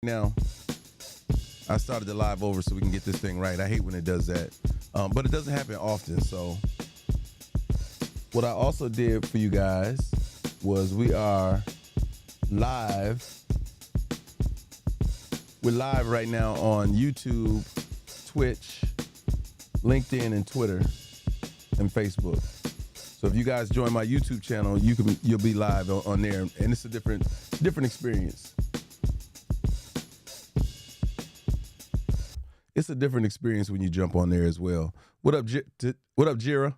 Now, I started the live over so we can get this thing right. I hate when it does that, but it doesn't happen often. So, what I also did for you guys was we are live. We're live right now on YouTube, Twitch, LinkedIn, and Twitter, and Facebook. So if you guys join my YouTube channel, you'll be live on there, and it's a different experience. It's a different experience when you jump on there as well. What up, Jira?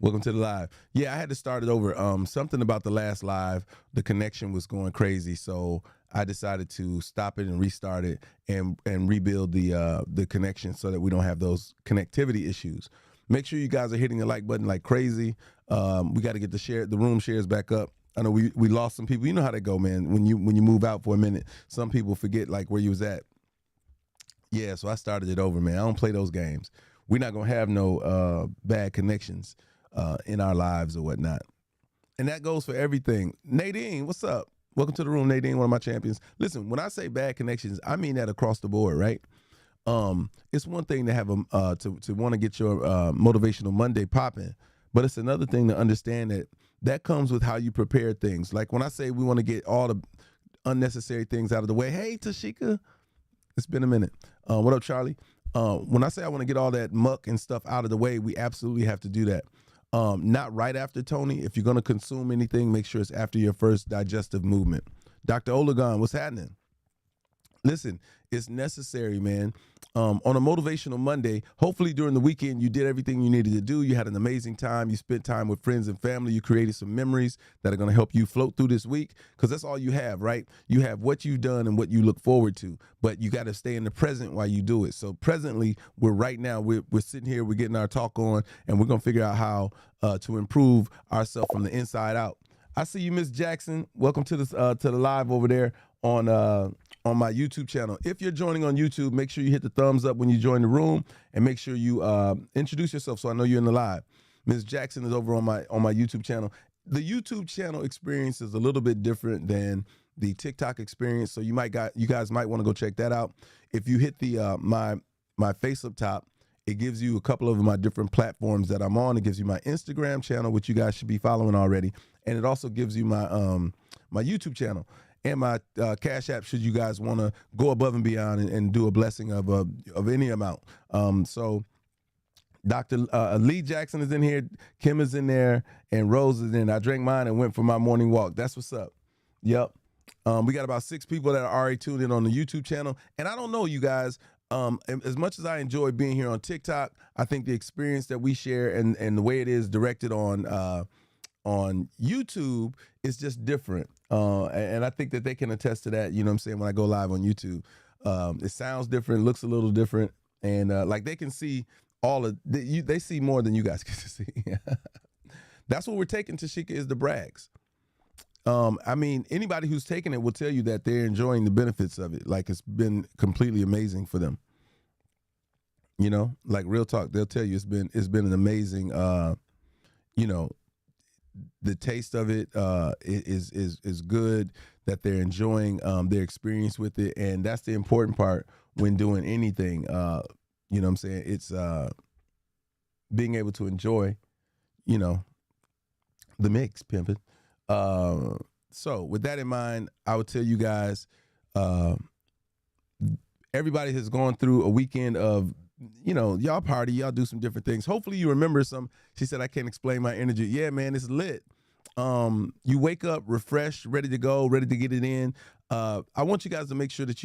Welcome to the live. Yeah, I had to start it over. Something about the last live, the connection was going crazy, so I decided to stop it and restart it and rebuild the connection so that we don't have those connectivity issues. Make sure you guys are hitting the like button like crazy. We got to get the room shares back up. I know we lost some people. You know how they go, man. When you move out for a minute, some people forget like where you was at. Yeah, so I started it over, man. I don't play those games. We're not going to have no bad connections in our lives or whatnot. And that goes for everything. Nadine, what's up? Welcome to the room, Nadine, one of my champions. Listen, when I say bad connections, I mean that across the board, right? It's one thing to have to want to get your Motivational Monday popping, but it's another thing to understand that comes with how you prepare things. Like when I say we want to get all the unnecessary things out of the way. Hey, Tashika. It's been a minute. What up, Charlie? When I say I want to get all that muck and stuff out of the way, we absolutely have to do that. Not right after Tony. If you're going to consume anything, make sure it's after your first digestive movement. Dr. Olagon, what's happening? Listen, it's necessary, man. On a Motivational Monday, hopefully during the weekend, you did everything you needed to do. You had an amazing time. You spent time with friends and family. You created some memories that are going to help you float through this week, because that's all you have, right? You have what you've done and what you look forward to, but you got to stay in the present while you do it. So presently, we're sitting here, we're getting our talk on, and we're going to figure out how to improve ourselves from the inside out. I see you, Miss Jackson. Welcome to the live over there on my YouTube channel. If you're joining on YouTube, make sure you hit the thumbs up when you join the room, and make sure you introduce yourself so I know you're in the live. Ms. Jackson is over on my YouTube channel. The YouTube channel experience is a little bit different than the TikTok experience, so you guys might want to go check that out. If you hit the my face up top, it gives you a couple of my different platforms that I'm on. It gives you my Instagram channel, which you guys should be following already, and it also gives you my my YouTube channel and my Cash App, should you guys want to go above and beyond and do a blessing of any amount. So Dr. Lee Jackson is in here, Kim is in there, and Rose is in. I drank mine and went for my morning walk. That's what's up. Yep. We got about 6 people that are already tuned in on the YouTube channel. And I don't know, you guys, as much as I enjoy being here on TikTok, I think the experience that we share and the way it is directed on YouTube is just different. And I think that they can attest to that, you know what I'm saying, when I go live on YouTube. It sounds different, looks a little different, and like they can see they see more than you guys get to see. That's what we're taking, Tashika, is the brags. I mean, anybody who's taking it will tell you that they're enjoying the benefits of it. Like, it's been completely amazing for them. You know, like real talk, they'll tell you it's been an amazing, you know, the taste of it is good, that they're enjoying their experience with it. And that's the important part when doing anything. You know what I'm saying? It's being able to enjoy, you know, the mix, pimping. So with that in mind, I would tell you guys, everybody has gone through a weekend of, you know, y'all party, y'all do some different things. Hopefully you remember some. She said, I can't explain my energy. Yeah, man, it's lit. You wake up refreshed, ready to go, ready to get it in. I want you guys to make sure that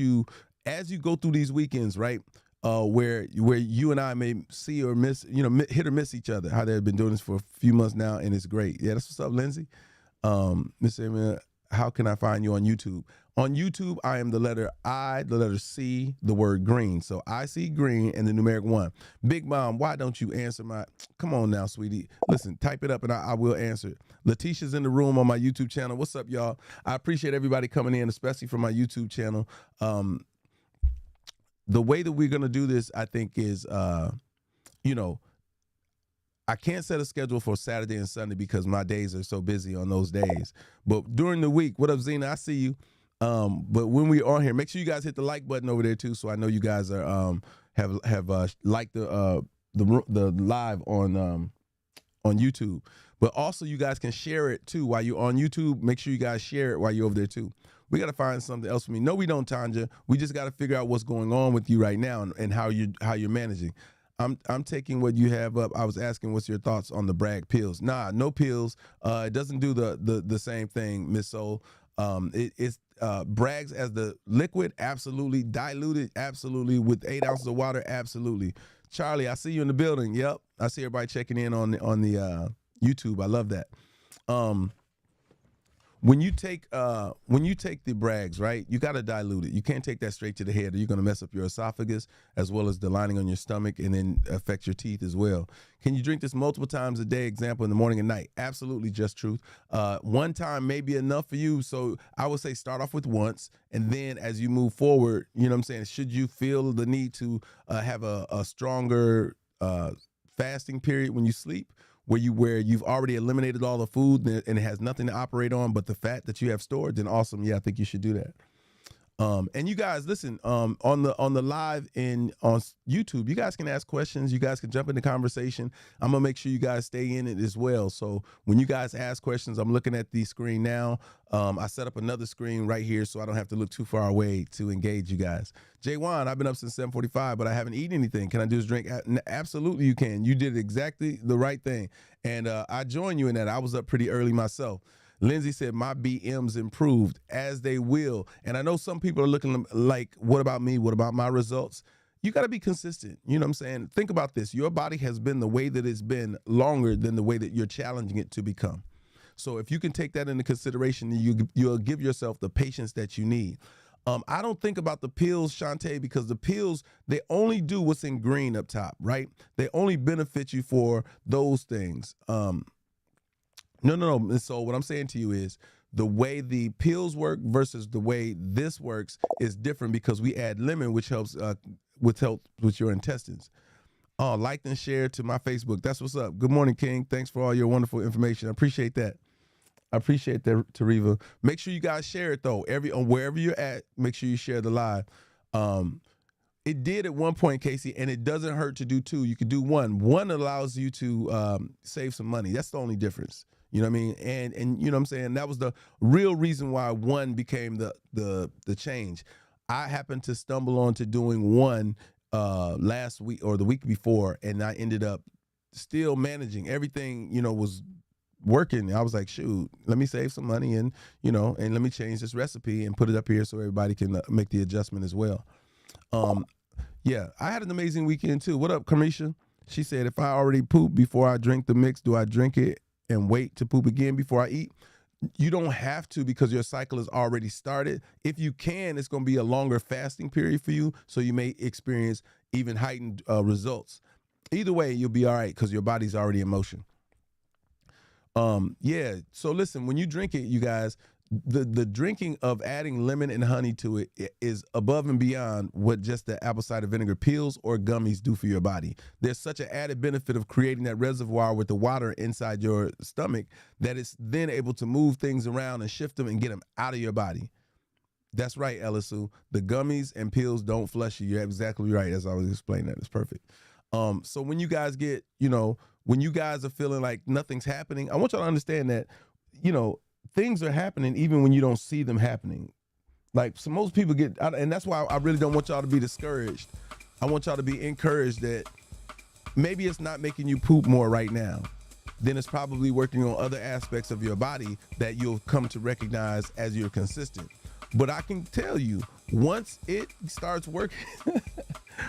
as you go through these weekends, right, where you and I may see or miss, you know, hit or miss each other, how they've been doing this for a few months now, and it's great. Yeah, that's what's up, Lindsay. Miss Emma, how can I find you on YouTube? On YouTube, I am the letter I, the letter C, the word green. So I see green and the numeric 1. Big Mom, why don't you answer come on now, sweetie. Listen, type it up and I will answer it. Letitia's in the room on my YouTube channel. What's up, y'all? I appreciate everybody coming in, especially from my YouTube channel. The way that we're going to do this, I think, is, you know, I can't set a schedule for Saturday and Sunday because my days are so busy on those days. But during the week, what up, Zena? I see you. But when we are here, make sure you guys hit the like button over there too, so I know you guys are have liked the live on YouTube. But also you guys can share it too while you're on YouTube. Make sure you guys share it while you're over there too. We got to find something else for me. No, we don't, Tanja. We just got to figure out what's going on with you right now and how you're managing. I'm taking what you have up. I was asking what's your thoughts on the Bragg pills. Nah, no pills. It doesn't do the same thing, Miss Soul. It's Bragg's as the liquid, absolutely. Diluted, absolutely. With 8 ounces of water, absolutely. Charlie, I see you in the building. Yep, I see everybody checking in on the YouTube. I love that. When you take the Bragg's, right, you got to dilute it. You can't take that straight to the head, or you're going to mess up your esophagus as well as the lining on your stomach, and then affect your teeth as well. Can you drink this multiple times a day? Example, in the morning and night. Absolutely, just truth. One time may be enough for you, so I would say start off with once, and then as you move forward, you know what I'm saying, should you feel the need to have a stronger fasting period when you sleep, where you've already eliminated all the food and it has nothing to operate on but the fat that you have stored, then awesome. Yeah, I think you should do that. And you guys, listen, on the live on YouTube, you guys can ask questions. You guys can jump in the conversation. I'm gonna make sure you guys stay in it as well. So when you guys ask questions, I'm looking at the screen now. I set up another screen right here so I don't have to look too far away to engage you guys. Jaywan, I've been up since 7:45, but I haven't eaten anything. Can I do this drink? Absolutely, you can. You did exactly the right thing, and I join you in that. I was up pretty early myself. Lindsay said, my BMs improved, as they will. And I know some people are looking like, what about me? What about my results? You got to be consistent. You know what I'm saying? Think about this. Your body has been the way that it's been longer than the way that you're challenging it to become. So if you can take that into consideration, you'll give yourself the patience that you need. I don't think about the pills, Shantae, because the pills, they only do what's in green up top, right? They only benefit you for those things. No. So what I'm saying to you is the way the pills work versus the way this works is different, because we add lemon, which helps with your intestines. Oh, like and share to my Facebook. That's what's up. Good morning, King. Thanks for all your wonderful information. I appreciate that. I appreciate that, Tariva. Make sure you guys share it though. Wherever you're at, make sure you share the live. It did at one point, Casey, and it doesn't hurt to do two. You could do one. One allows you to save some money. That's the only difference. You know what I mean? And you know what I'm saying? That was the real reason why one became the change. I happened to stumble onto doing one last week or the week before, and I ended up still managing. Everything, was working. I was like, shoot, let me save some money and let me change this recipe and put it up here so everybody can make the adjustment as well. Yeah, I had an amazing weekend too. What up, Kamisha? She said, if I already poop before I drink the mix, do I drink it and wait to poop again before I eat? You don't have to, because your cycle is already started. If you can, it's going to be a longer fasting period for you, so you may experience even heightened results. Either way, you'll be all right because your body's already in motion. Yeah, so listen, when you drink it, you guys, the drinking of adding lemon and honey to it is above and beyond what just the apple cider vinegar pills or gummies do for your body. There's such an added benefit of creating that reservoir with the water inside your stomach that it's then able to move things around and shift them and get them out of your body. That's right, Elisu. The gummies and pills don't flush you. You're exactly right. As I was explaining that, it's perfect. So when you guys get, when you guys are feeling like nothing's happening, I want y'all to understand that, things are happening even when you don't see them happening. Like, so most people get, and that's why I really don't want y'all to be discouraged. I want y'all to be encouraged that maybe it's not making you poop more right now. Then it's probably working on other aspects of your body that you'll come to recognize as you're consistent. But I can tell you, once it starts working,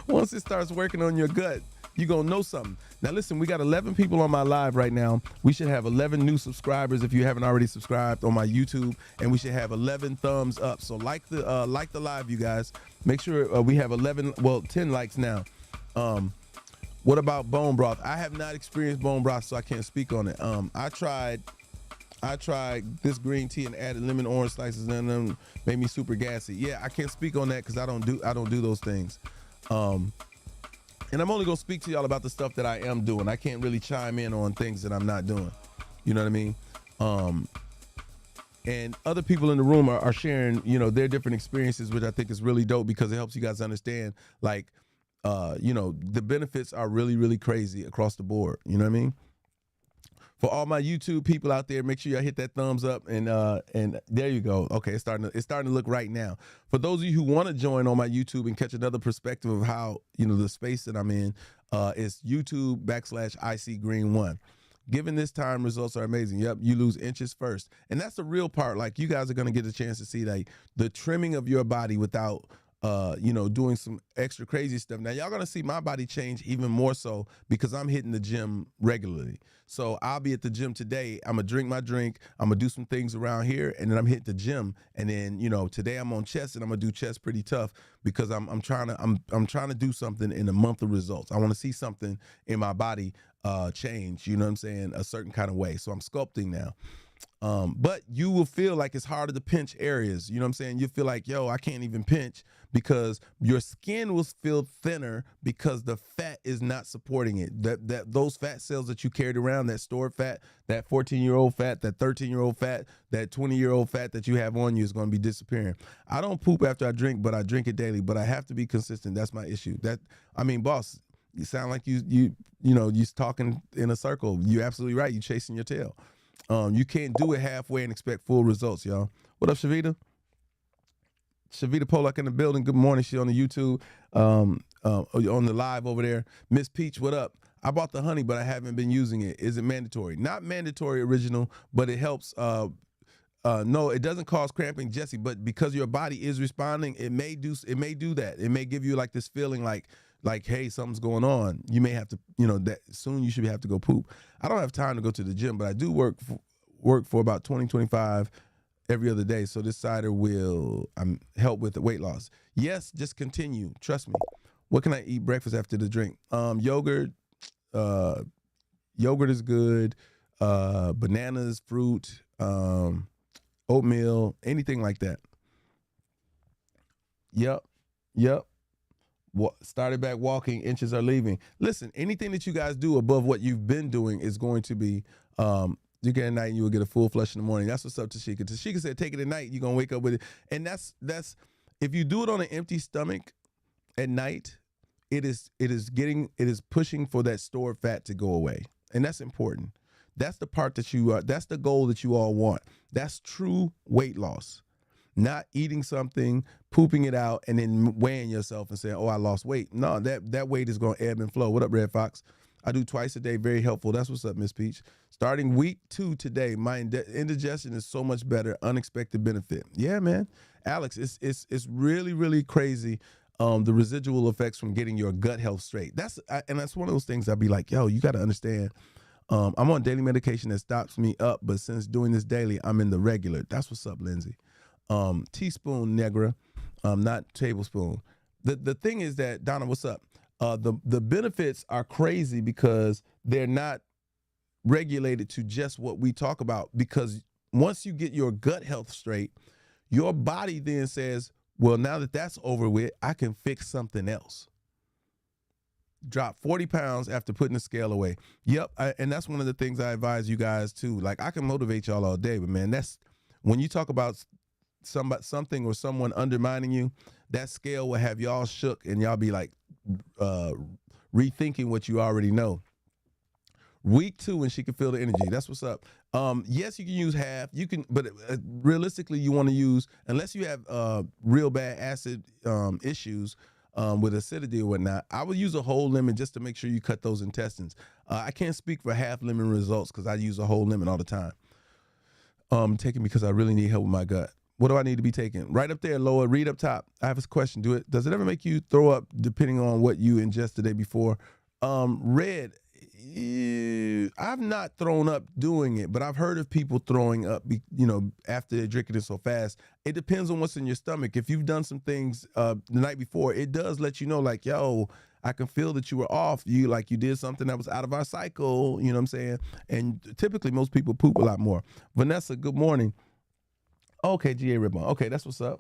once it starts working on your gut, you're going to know something. Now, listen, we got 11 people on my live right now. We should have 11 new subscribers if you haven't already subscribed on my YouTube, and we should have 11 thumbs up. So like the live, you guys. Make sure we have 10 likes now. What about bone broth? I have not experienced bone broth, so I can't speak on it. I tried this green tea and added lemon orange slices and them, made me super gassy. Yeah, I can't speak on that because I don't do those things. And I'm only gonna speak to y'all about the stuff that I am doing. I can't really chime in on things that I'm not doing. You know what I mean? and other people in the room are sharing, their different experiences, which I think is really dope because it helps you guys understand, like, the benefits are really, really crazy across the board. You know what I mean? For all my YouTube people out there, make sure y'all hit that thumbs up, and there you go. Okay, it's starting to look right now. For those of you who want to join on my YouTube and catch another perspective of how, the space that I'm in, is YouTube.com/ICGreen1. Given this time, results are amazing. Yep, you lose inches first. And that's the real part. Like, you guys are going to get a chance to see, like, the trimming of your body without, doing some extra crazy stuff. Now, y'all going to see my body change even more so because I'm hitting the gym regularly. So I'll be at the gym today. I'm going to drink my drink. I'm going to do some things around here, and then I'm hitting the gym. And then, today I'm on chest, and I'm going to do chest pretty tough because I'm trying to do something in a month of results. I want to see something in my body change, you know what I'm saying, a certain kind of way. So I'm sculpting now. But you will feel like it's harder to pinch areas. You know what I'm saying? You feel like, yo, I can't even pinch because your skin will feel thinner because the fat is not supporting it. Those fat cells that you carried around, that stored fat, that 14-year-old fat, that 13-year-old fat, that 20-year-old fat that you have on you is going to be disappearing. I don't poop after I drink, but I drink it daily. But I have to be consistent. That's my issue. Boss, you sound like you're talking in a circle. You're absolutely right. You're chasing your tail. You can't do it halfway and expect full results, y'all. What up, Shavita? Shavita Polak in the building. Good morning. She on the YouTube, on the live over there. Miss Peach, what up? I bought the honey, but I haven't been using it. Is it mandatory? Not mandatory, original, but it helps. No, it doesn't cause cramping, Jesse, but because your body is responding, it may do that. It may give you like this feeling like, hey, something's going on. You may have to, that soon you should have to go poop. I don't have time to go to the gym, but I do work for about 20-25 every other day. So this cider will help with the weight loss. Yes, just continue. Trust me. What can I eat breakfast after the drink? Yogurt. Yogurt is good. Bananas, fruit, oatmeal, anything like that. Yep. Started back walking, inches are leaving. Listen, anything that you guys do above what you've been doing is going to be, you get at night and you will get a full flush in the morning. That's what's up, Tashika. Tashika said, take it at night, you're going to wake up with it. And that's if you do it on an empty stomach at night, it is pushing for that stored fat to go away. And that's important. That's the part that's the goal that you all want. That's true weight loss. Not eating something, pooping it out, and then weighing yourself and saying, oh, I lost weight. No, that weight is going to ebb and flow. What up, Red Fox? I do twice a day. Very helpful. That's what's up, Miss Peach. Starting week 2 today, my indigestion is so much better. Unexpected benefit. Yeah, man. Alex, it's really, really crazy, the residual effects from getting your gut health straight. That's one of those things I'd be like, yo, you got to understand. I'm on daily medication that stops me up, but since doing this daily, I'm in the regular. That's what's up, Lindsay. Teaspoon Negra, not tablespoon. The thing is that, Donna, what's up? The benefits are crazy because they're not regulated to just what we talk about, because once you get your gut health straight, your body then says, well, now that that's over with, I can fix something else. Drop 40 pounds after putting the scale away. Yep, and that's one of the things I advise you guys too. Like, I can motivate y'all all day, but man, that's when you talk about something or someone undermining you, that scale will have y'all shook and y'all be like rethinking what you already know. Week 2, and she can feel the energy. That's what's up. Yes, you can use half. You can, but realistically, you want to use, unless you have real bad acid issues with acidity or whatnot, I would use a whole lemon just to make sure you cut those intestines. I can't speak for half lemon results because I use a whole lemon all the time. Taking because I really need help with my gut. What do I need to be taking? Right up there, Loa, read up top. I have a question. Does it ever make you throw up depending on what you ingest the day before? Red, I've not thrown up doing it, but I've heard of people throwing up, after they're drinking it so fast. It depends on what's in your stomach. If you've done some things the night before, it does let you know, like, yo, I can feel that you were off. You did something that was out of our cycle, you know what I'm saying? And typically most people poop a lot more. Vanessa, good morning. Okay, GA Ribbon. Okay, that's what's up.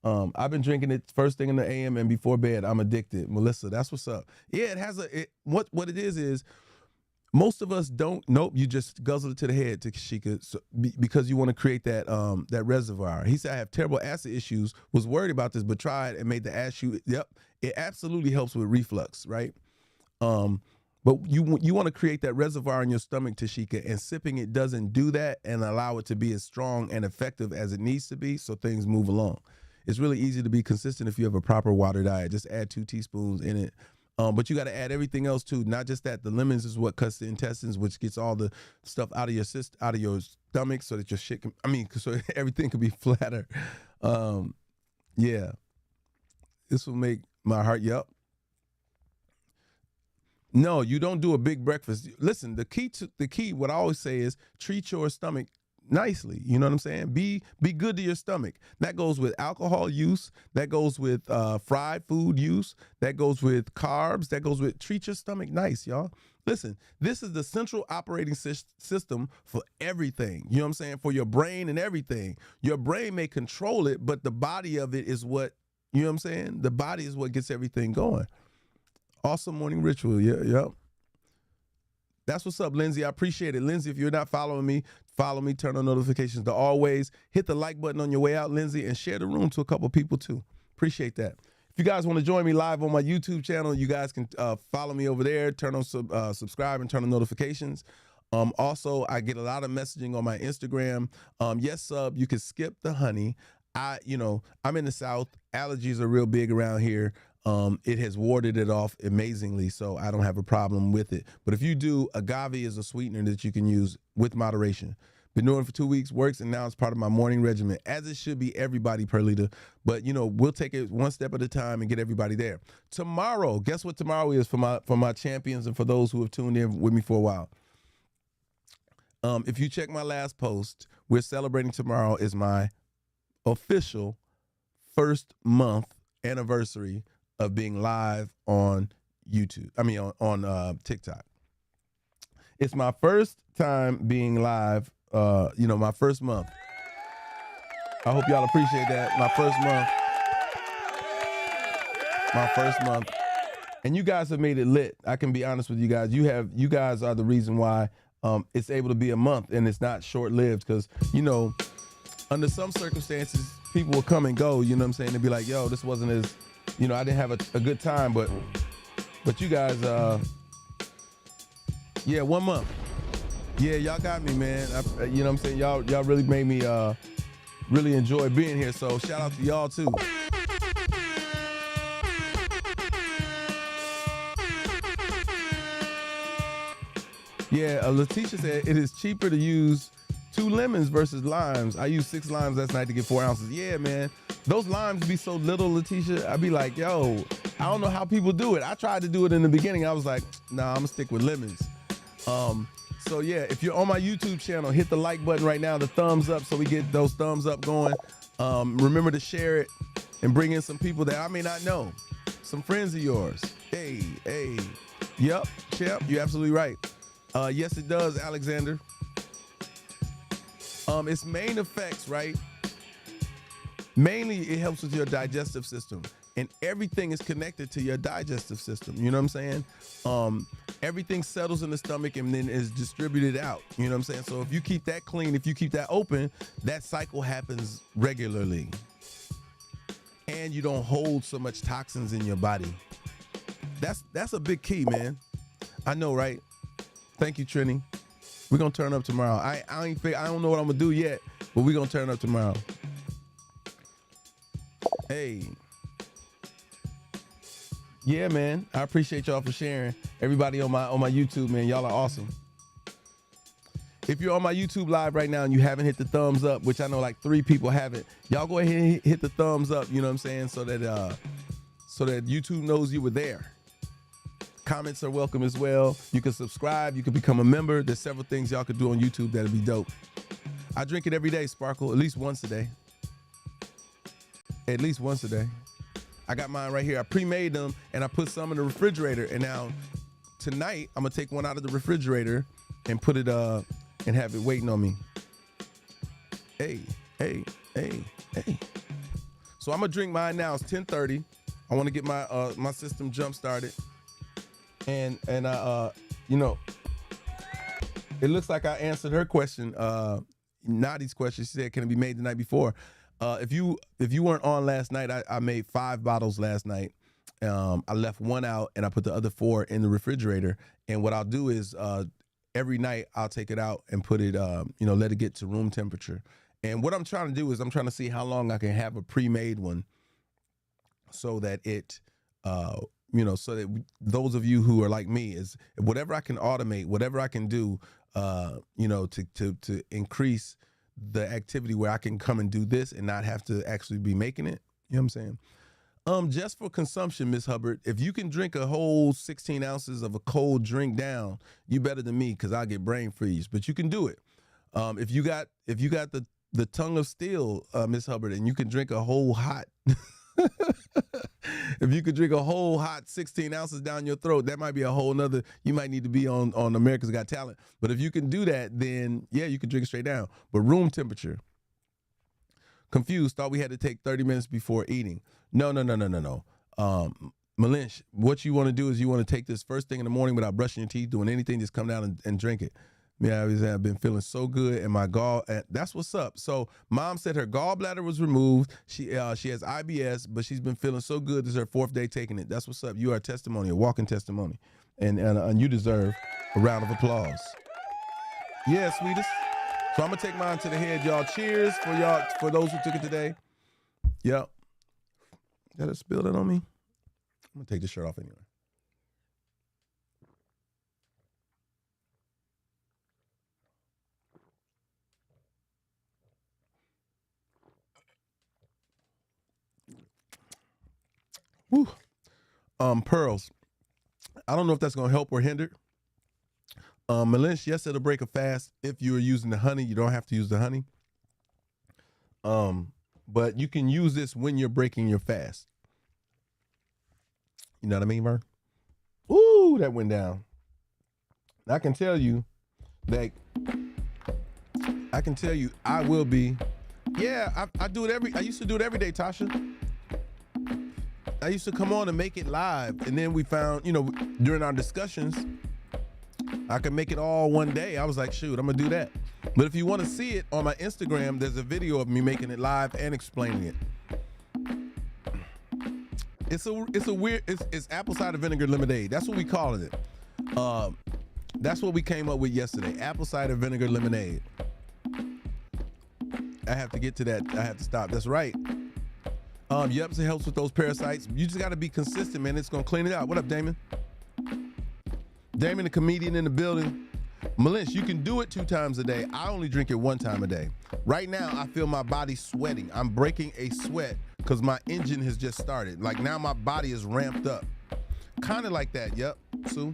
I've been drinking it first thing in the AM and before bed. I'm addicted. Melissa, that's what's up. Yeah, it has what it is Most of us don't. Nope, you just guzzle it to the head, Tashika, because you want to create that that reservoir. He said, I have terrible acid issues, was worried about this, but tried and made the ass shoot. Yep, it absolutely helps with reflux, right? But you want to create that reservoir in your stomach, Tashika, and sipping it doesn't do that and allow it to be as strong and effective as it needs to be, so things move along. It's really easy to be consistent if you have a proper water diet. Just add 2 teaspoons in it. But you got to add everything else too. Not just that. The lemons is what cuts the intestines, which gets all the stuff out of your out of your stomach, so that your shit can. I mean, so everything can be flatter. Yeah, this will make my heart. Yep. No, you don't do a big breakfast. Listen, the key. What I always say is treat your stomach nicely. You know what I'm saying? Be good to your stomach. That goes with alcohol use. That goes with fried food use. That goes with carbs. That goes with treat your stomach nice, y'all. Listen, this is the central operating system for everything. You know what I'm saying? For your brain and everything. Your brain may control it, but the body of it is what, you know what I'm saying? The body is what gets everything going. Awesome morning ritual. Yeah. That's what's up, Lindsay. I appreciate it. Lindsay, if you're not following me, follow me, turn on notifications to always. Hit the like button on your way out, Lindsay, and share the room to a couple people too. Appreciate that. If you guys want to join me live on my YouTube channel, you guys can follow me over there, turn on subscribe and turn on notifications. Also, I get a lot of messaging on my Instagram. Yes, sub, you can skip the honey. I'm in the South. Allergies are real big around here. It has warded it off amazingly, so I don't have a problem with it. But if you do, agave is a sweetener that you can use with moderation. Been doing it for 2 weeks, works, and now it's part of my morning regimen, as it should be everybody per liter. But, we'll take it one step at a time and get everybody there. Tomorrow, guess what tomorrow is for my champions and for those who have tuned in with me for a while? If you check my last post, we're celebrating tomorrow is my official first month anniversary of being live on YouTube. I mean, on TikTok. It's my first time being live, my first month. I hope y'all appreciate that. My first month. And you guys have made it lit. I can be honest with you guys. You guys are the reason why it's able to be a month and it's not short-lived, because, under some circumstances, people will come and go, you know what I'm saying? They'll be like, yo, this wasn't as, I didn't have a good time, but you guys, 1 month. Yeah, y'all got me, man. You know what I'm saying? Y'all really made me really enjoy being here, so shout out to y'all too. Yeah, Letitia said it is cheaper to use 2 lemons versus limes. I used 6 limes last night to get 4 ounces. Yeah, man. Those limes be so little, Letitia. I'd be like, yo, I don't know how people do it. I tried to do it in the beginning. I was like, nah, I'm gonna stick with lemons. So yeah, if you're on my YouTube channel, hit the like button right now, the thumbs up, so we get those thumbs up going. Remember to share it and bring in some people that I may not know. Some friends of yours. Hey. Yep, Champ, you're absolutely right. Yes, it does, Alexander. Its main effects, right? Mainly, it helps with your digestive system, and everything is connected to your digestive system. You know what I'm saying? Everything settles in the stomach and then is distributed out. You know what I'm saying? So if you keep that clean, if you keep that open, that cycle happens regularly, and you don't hold so much toxins in your body. That's a big key, man. I know, right? Thank you, Trini. We're gonna turn up tomorrow. I don't know what I'm gonna do yet, but we're gonna turn up tomorrow. Hey. Yeah, man. I appreciate y'all for sharing. Everybody on my YouTube, man. Y'all are awesome. If you're on my YouTube live right now and you haven't hit the thumbs up, which I know like 3 people haven't, y'all go ahead and hit the thumbs up, you know what I'm saying? So that YouTube knows you were there. Comments are welcome as well. You can subscribe. You can become a member. There's several things y'all could do on YouTube that'll be dope. I drink it every day, Sparkle, at least once a day. At least once a day. I got mine right here. I pre-made them and I put some in the refrigerator. And now tonight I'm gonna take one out of the refrigerator and put it and have it waiting on me. Hey. So I'm gonna drink mine now. It's 10:30. I want to get my system jump started. And It looks like I answered her question, Nadi's question. She said, "Can it be made the night before?" If you weren't on last night, I made 5 bottles last night. I left 1 out and I put the other 4 in the refrigerator. And what I'll do is every night I'll take it out and put it, let it get to room temperature. And what I'm trying to do is I'm trying to see how long I can have a pre-made one, so that it, so that those of you who are like me, is whatever I can automate, whatever I can do, to increase the activity where I can come and do this and not have to actually be making it. You know what I'm saying? Just for consumption, Miss Hubbard, if you can drink a whole 16 ounces of a cold drink down, you better than me, because I'll get brain freeze. But you can do it. If you got the tongue of steel, Miss Hubbard, and you can drink a whole hot, if you could drink a whole hot 16 ounces down your throat, that might be a whole nother, you might need to be on America's Got Talent. But if you can do that, then yeah, you can drink it straight down. But room temperature. Confused, thought we had to take 30 minutes before eating. No. Malinch, what you want to do is you want to take this first thing in the morning without brushing your teeth, doing anything, just come down and drink it. Yeah, I've been feeling so good, and my that's what's up. So mom said her gallbladder was removed. She has IBS, but she's been feeling so good. This is her 4th day taking it. That's what's up. You are a testimony, a walking testimony, and you deserve a round of applause. Yeah, sweetest. So I'm gonna take mine to the head, y'all. Cheers for those who took it today. Yep. Got it spilled it on me. I'm gonna take the shirt off anyway. Whew. Pearls. I don't know if that's gonna help or hinder. Malinch, yes, it'll break a fast if you are using the honey. You don't have to use the honey. But you can use this when you're breaking your fast. You know what I mean, Vern? Ooh, that went down. I can tell you I will be. Yeah, I do it I used to do it every day, Tasha. I used to come on and make it live, and then we found, during our discussions, I could make it all one day. I was like, shoot, I'm gonna do that. But if you want to see it on my Instagram, there's a video of me making it live and explaining it. It's apple cider vinegar lemonade. That's what we calling it. That's what we came up with yesterday. Apple cider vinegar lemonade. I have to get to that. I have to stop. That's right. Yep, it helps with those parasites. You just got to be consistent, man. It's gonna clean it out. What up, Damon? Damon, the comedian in the building. Malinch, you can do it 2 times a day. I only drink it 1 time a day. Right now, I feel my body sweating. I'm breaking a sweat because my engine has just started. Like, now my body is ramped up. Kind of like that, yep, Sue.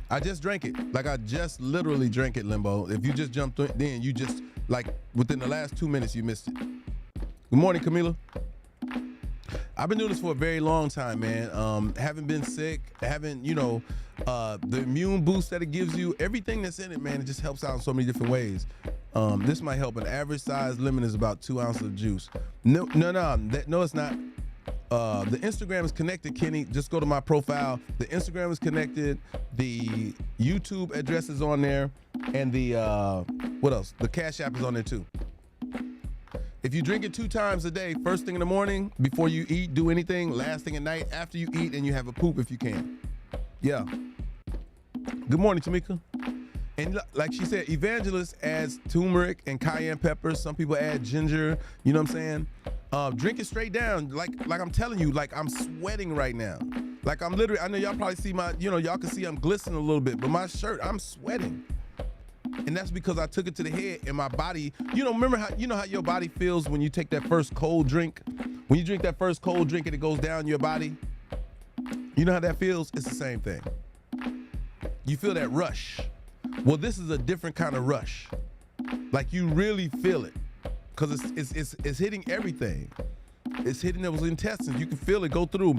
I just drank it. Like, I just literally drank it, Limbo. If you just jumped in, you just, like, within the last 2 minutes, you missed it. Good morning, Camila. I've been doing this for a very long time, man. Haven't been sick. Haven't, the immune boost that it gives you, everything that's in it, man, it just helps out in so many different ways. This might help. An average size lemon is about 2 ounces of juice. No, it's not. The Instagram is connected, Kenny. Just go to my profile. The Instagram is connected. The YouTube address is on there. And the, what else? The Cash App is on there too. If you drink it 2 times a day, first thing in the morning, before you eat, do anything, last thing at night, after you eat, and you have a poop if you can. Yeah. Good morning, Tamika. And like she said, Evangelist adds turmeric and cayenne peppers. Some people add ginger. You know what I'm saying? Drink it straight down. Like I'm telling you, like I'm sweating right now. Like I'm literally, I know y'all probably see my, y'all can see I'm glistening a little bit, but my shirt, I'm sweating. And that's because I took it to the head and my body, remember how, how your body feels when you take that first cold drink? When you drink that first cold drink and it goes down your body? You know how that feels? It's the same thing. You feel that rush. Well, this is a different kind of rush. Like you really feel it because it's hitting everything. It's hitting those intestines. You can feel it go through,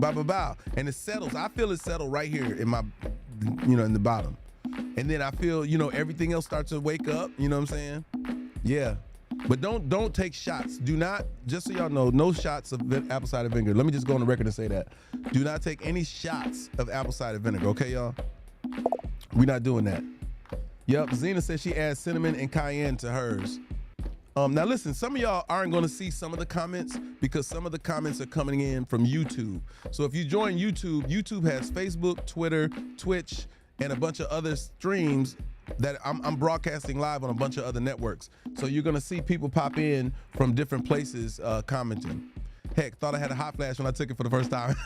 and it settles. I feel it settle right here in my, in the bottom. And then I feel, everything else starts to wake up. You know what I'm saying? Yeah. But don't take shots. Do not, just so y'all know, no shots of apple cider vinegar. Let me just go on the record and say that. Do not take any shots of apple cider vinegar, okay, y'all? We're not doing that. Yep, Zena said she adds cinnamon and cayenne to hers. Now listen, some of y'all aren't going to see some of the comments because some of the comments are coming in from YouTube. So if you join YouTube, YouTube has Facebook, Twitter, Twitch, and a bunch of other streams that I'm broadcasting live on a bunch of other networks. So you're going to see people pop in from different places commenting. Heck, thought I had a hot flash when I took it for the first time.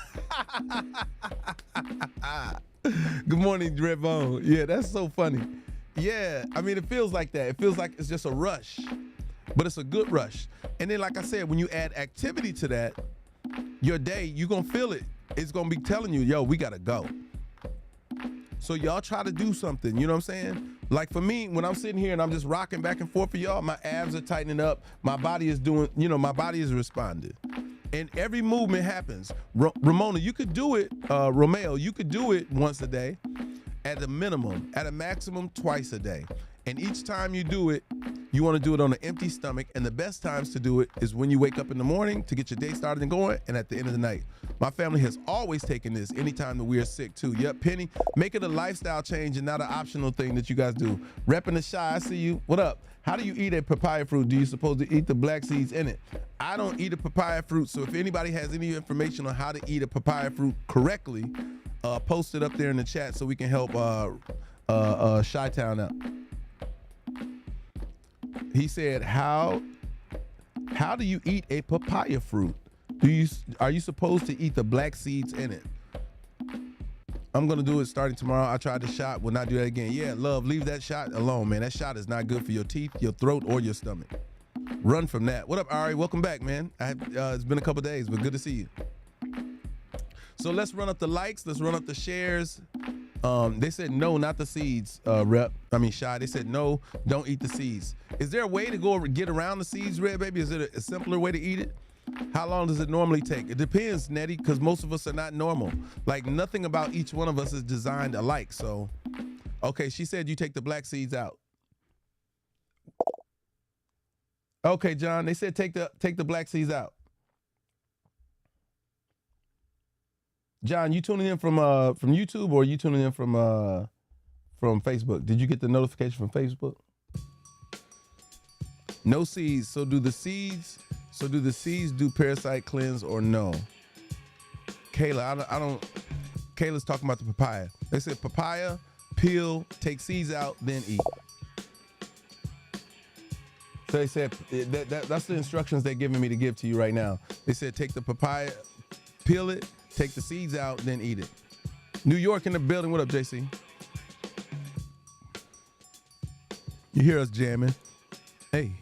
Good morning, Redbone. Yeah, that's so funny. Yeah, I mean, it feels like that. It feels like it's just a rush, but it's a good rush. And then, like I said, when you add activity to that, your day, you're going to feel it. It's going to be telling you, yo, we got to go. So y'all try to do something, you know what I'm saying? Like for me, when I'm sitting here and I'm just rocking back and forth for y'all, my abs are tightening up. My body is doing, my body is responding. And every movement happens. Ramona, you could do it, Romeo, you could do it once a day at a minimum, at a maximum twice a day. And each time you do it, you want to do it on an empty stomach. And the best times to do it is when you wake up in the morning to get your day started and going, and at the end of the night. My family has always taken this anytime that we are sick too. Yep, Penny, make it a lifestyle change and not an optional thing that you guys do. Repping the Shy, I see you. What up? How do you eat a papaya fruit? Do you supposed to eat the black seeds in it? I don't eat a papaya fruit, so if anybody has any information on how to eat a papaya fruit correctly, post it up there in the chat so we can help Chi-Town out. He said, how do you eat a papaya fruit? Are you supposed to eat the black seeds in it? I'm gonna do it starting tomorrow. I tried the shot, will not do that again. Yeah, love, leave that shot alone, man. That shot is not good for your teeth, your throat, or your stomach. Run from that. What up, Ari? Welcome back, man. It's been a couple days, but good to see you. So let's run up the likes, let's run up the shares. They said no, not the seeds, Shy. They said no, don't eat the seeds. Is there a way to get around the seeds, Red Baby? Is it a simpler way to eat it? How long does it normally take? It depends, Nettie, because most of us are not normal. Like nothing about each one of us is designed alike. So, okay, she said you take the black seeds out. Okay, John, they said take the black seeds out. John, you tuning in from YouTube or are you tuning in from Facebook? Did you get the notification from Facebook? No seeds. So do the seeds do parasite cleanse or no? Kayla, I don't. Kayla's talking about the papaya. They said papaya, peel, take seeds out, then eat. So they said that's the instructions they're giving me to give to you right now. They said take the papaya, peel it, take the seeds out, then eat it. New York in the building. What up, JC? You hear us jamming? Hey.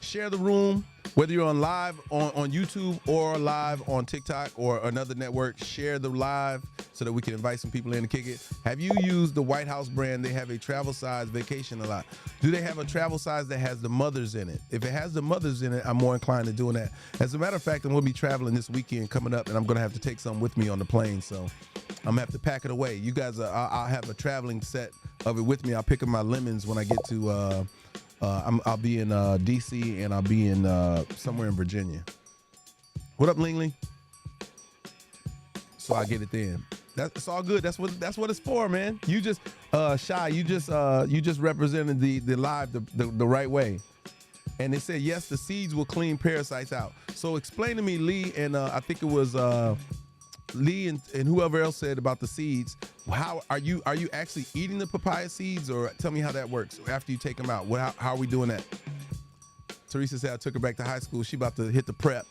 Share the room. Whether you're on live on YouTube or live on TikTok or another network, share the live so that we can invite some people in to kick it. Have you used the White House brand? They have a travel size vacation a lot. Do they have a travel size that has the mothers in it? If it has the mothers in it, I'm more inclined to doing that. As a matter of fact, I'm going to be traveling this weekend coming up, and I'm going to have to take some with me on the plane. So I'm going to have to pack it away. You guys, I'll have a traveling set of it with me. I'll pick up my lemons when I get to I'll be in DC and I'll be in somewhere in Virginia. What up, Ling Ling? So I get it then. That's all good. That's what it's for, man. You just Shy. You just represented the live the right way. And they said yes, the seeds will clean parasites out. So explain to me, Lee, and I think it was Lee and whoever else said about the seeds. How are you actually eating the papaya seeds, or tell me how that works after you take them out? How are we doing that? Teresa said I took her back to high school. She about to hit the prep.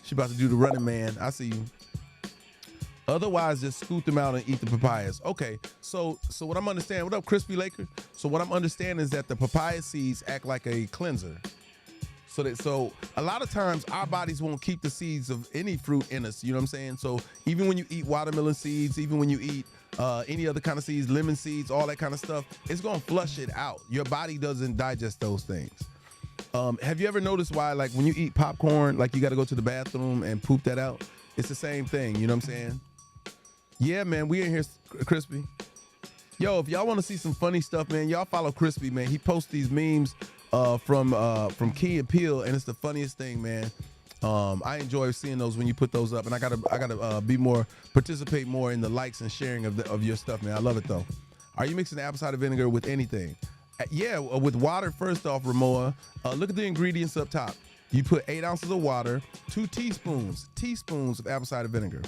She about to do the running man. I see you. Otherwise, just scoot them out and eat the papayas. Okay, so what I'm understanding, what up, Crispy Laker? So what I'm understanding is that the papaya seeds act like a cleanser. So a lot of times our bodies won't keep the seeds of any fruit in us, you know what I'm saying? So even when you eat watermelon seeds, even when you eat any other kind of seeds, lemon seeds, all that kind of stuff, it's gonna flush it out. Your body doesn't digest those things. Have you ever noticed why, like when you eat popcorn, like you gotta go to the bathroom and poop that out? It's the same thing, you know what I'm saying? Yeah, man, we in here, Crispy. Yo, if y'all wanna see some funny stuff, man, y'all follow Crispy, man. He posts these memes from Key and Peele, and it's the funniest thing, man. I enjoy seeing those when you put those up, and I gotta participate more in the likes and sharing of your stuff, man. I love it though. Are you mixing apple cider vinegar with anything? Yeah, with water. First off, Ramoa, look at the ingredients up top. You put 8 ounces of water, 2 teaspoons of apple cider vinegar.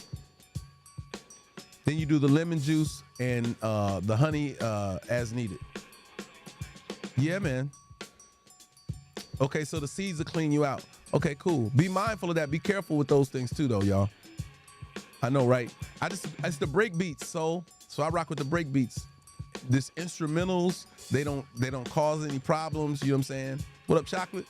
Then you do the lemon juice and the honey as needed. Yeah, man. Okay, so the seeds will clean you out. Okay, cool. Be mindful of that. Be careful with those things too, though, y'all. I know, right? It's the break beats, so I rock with the break beats. This instrumentals, they don't cause any problems. You know what I'm saying? What up, chocolate?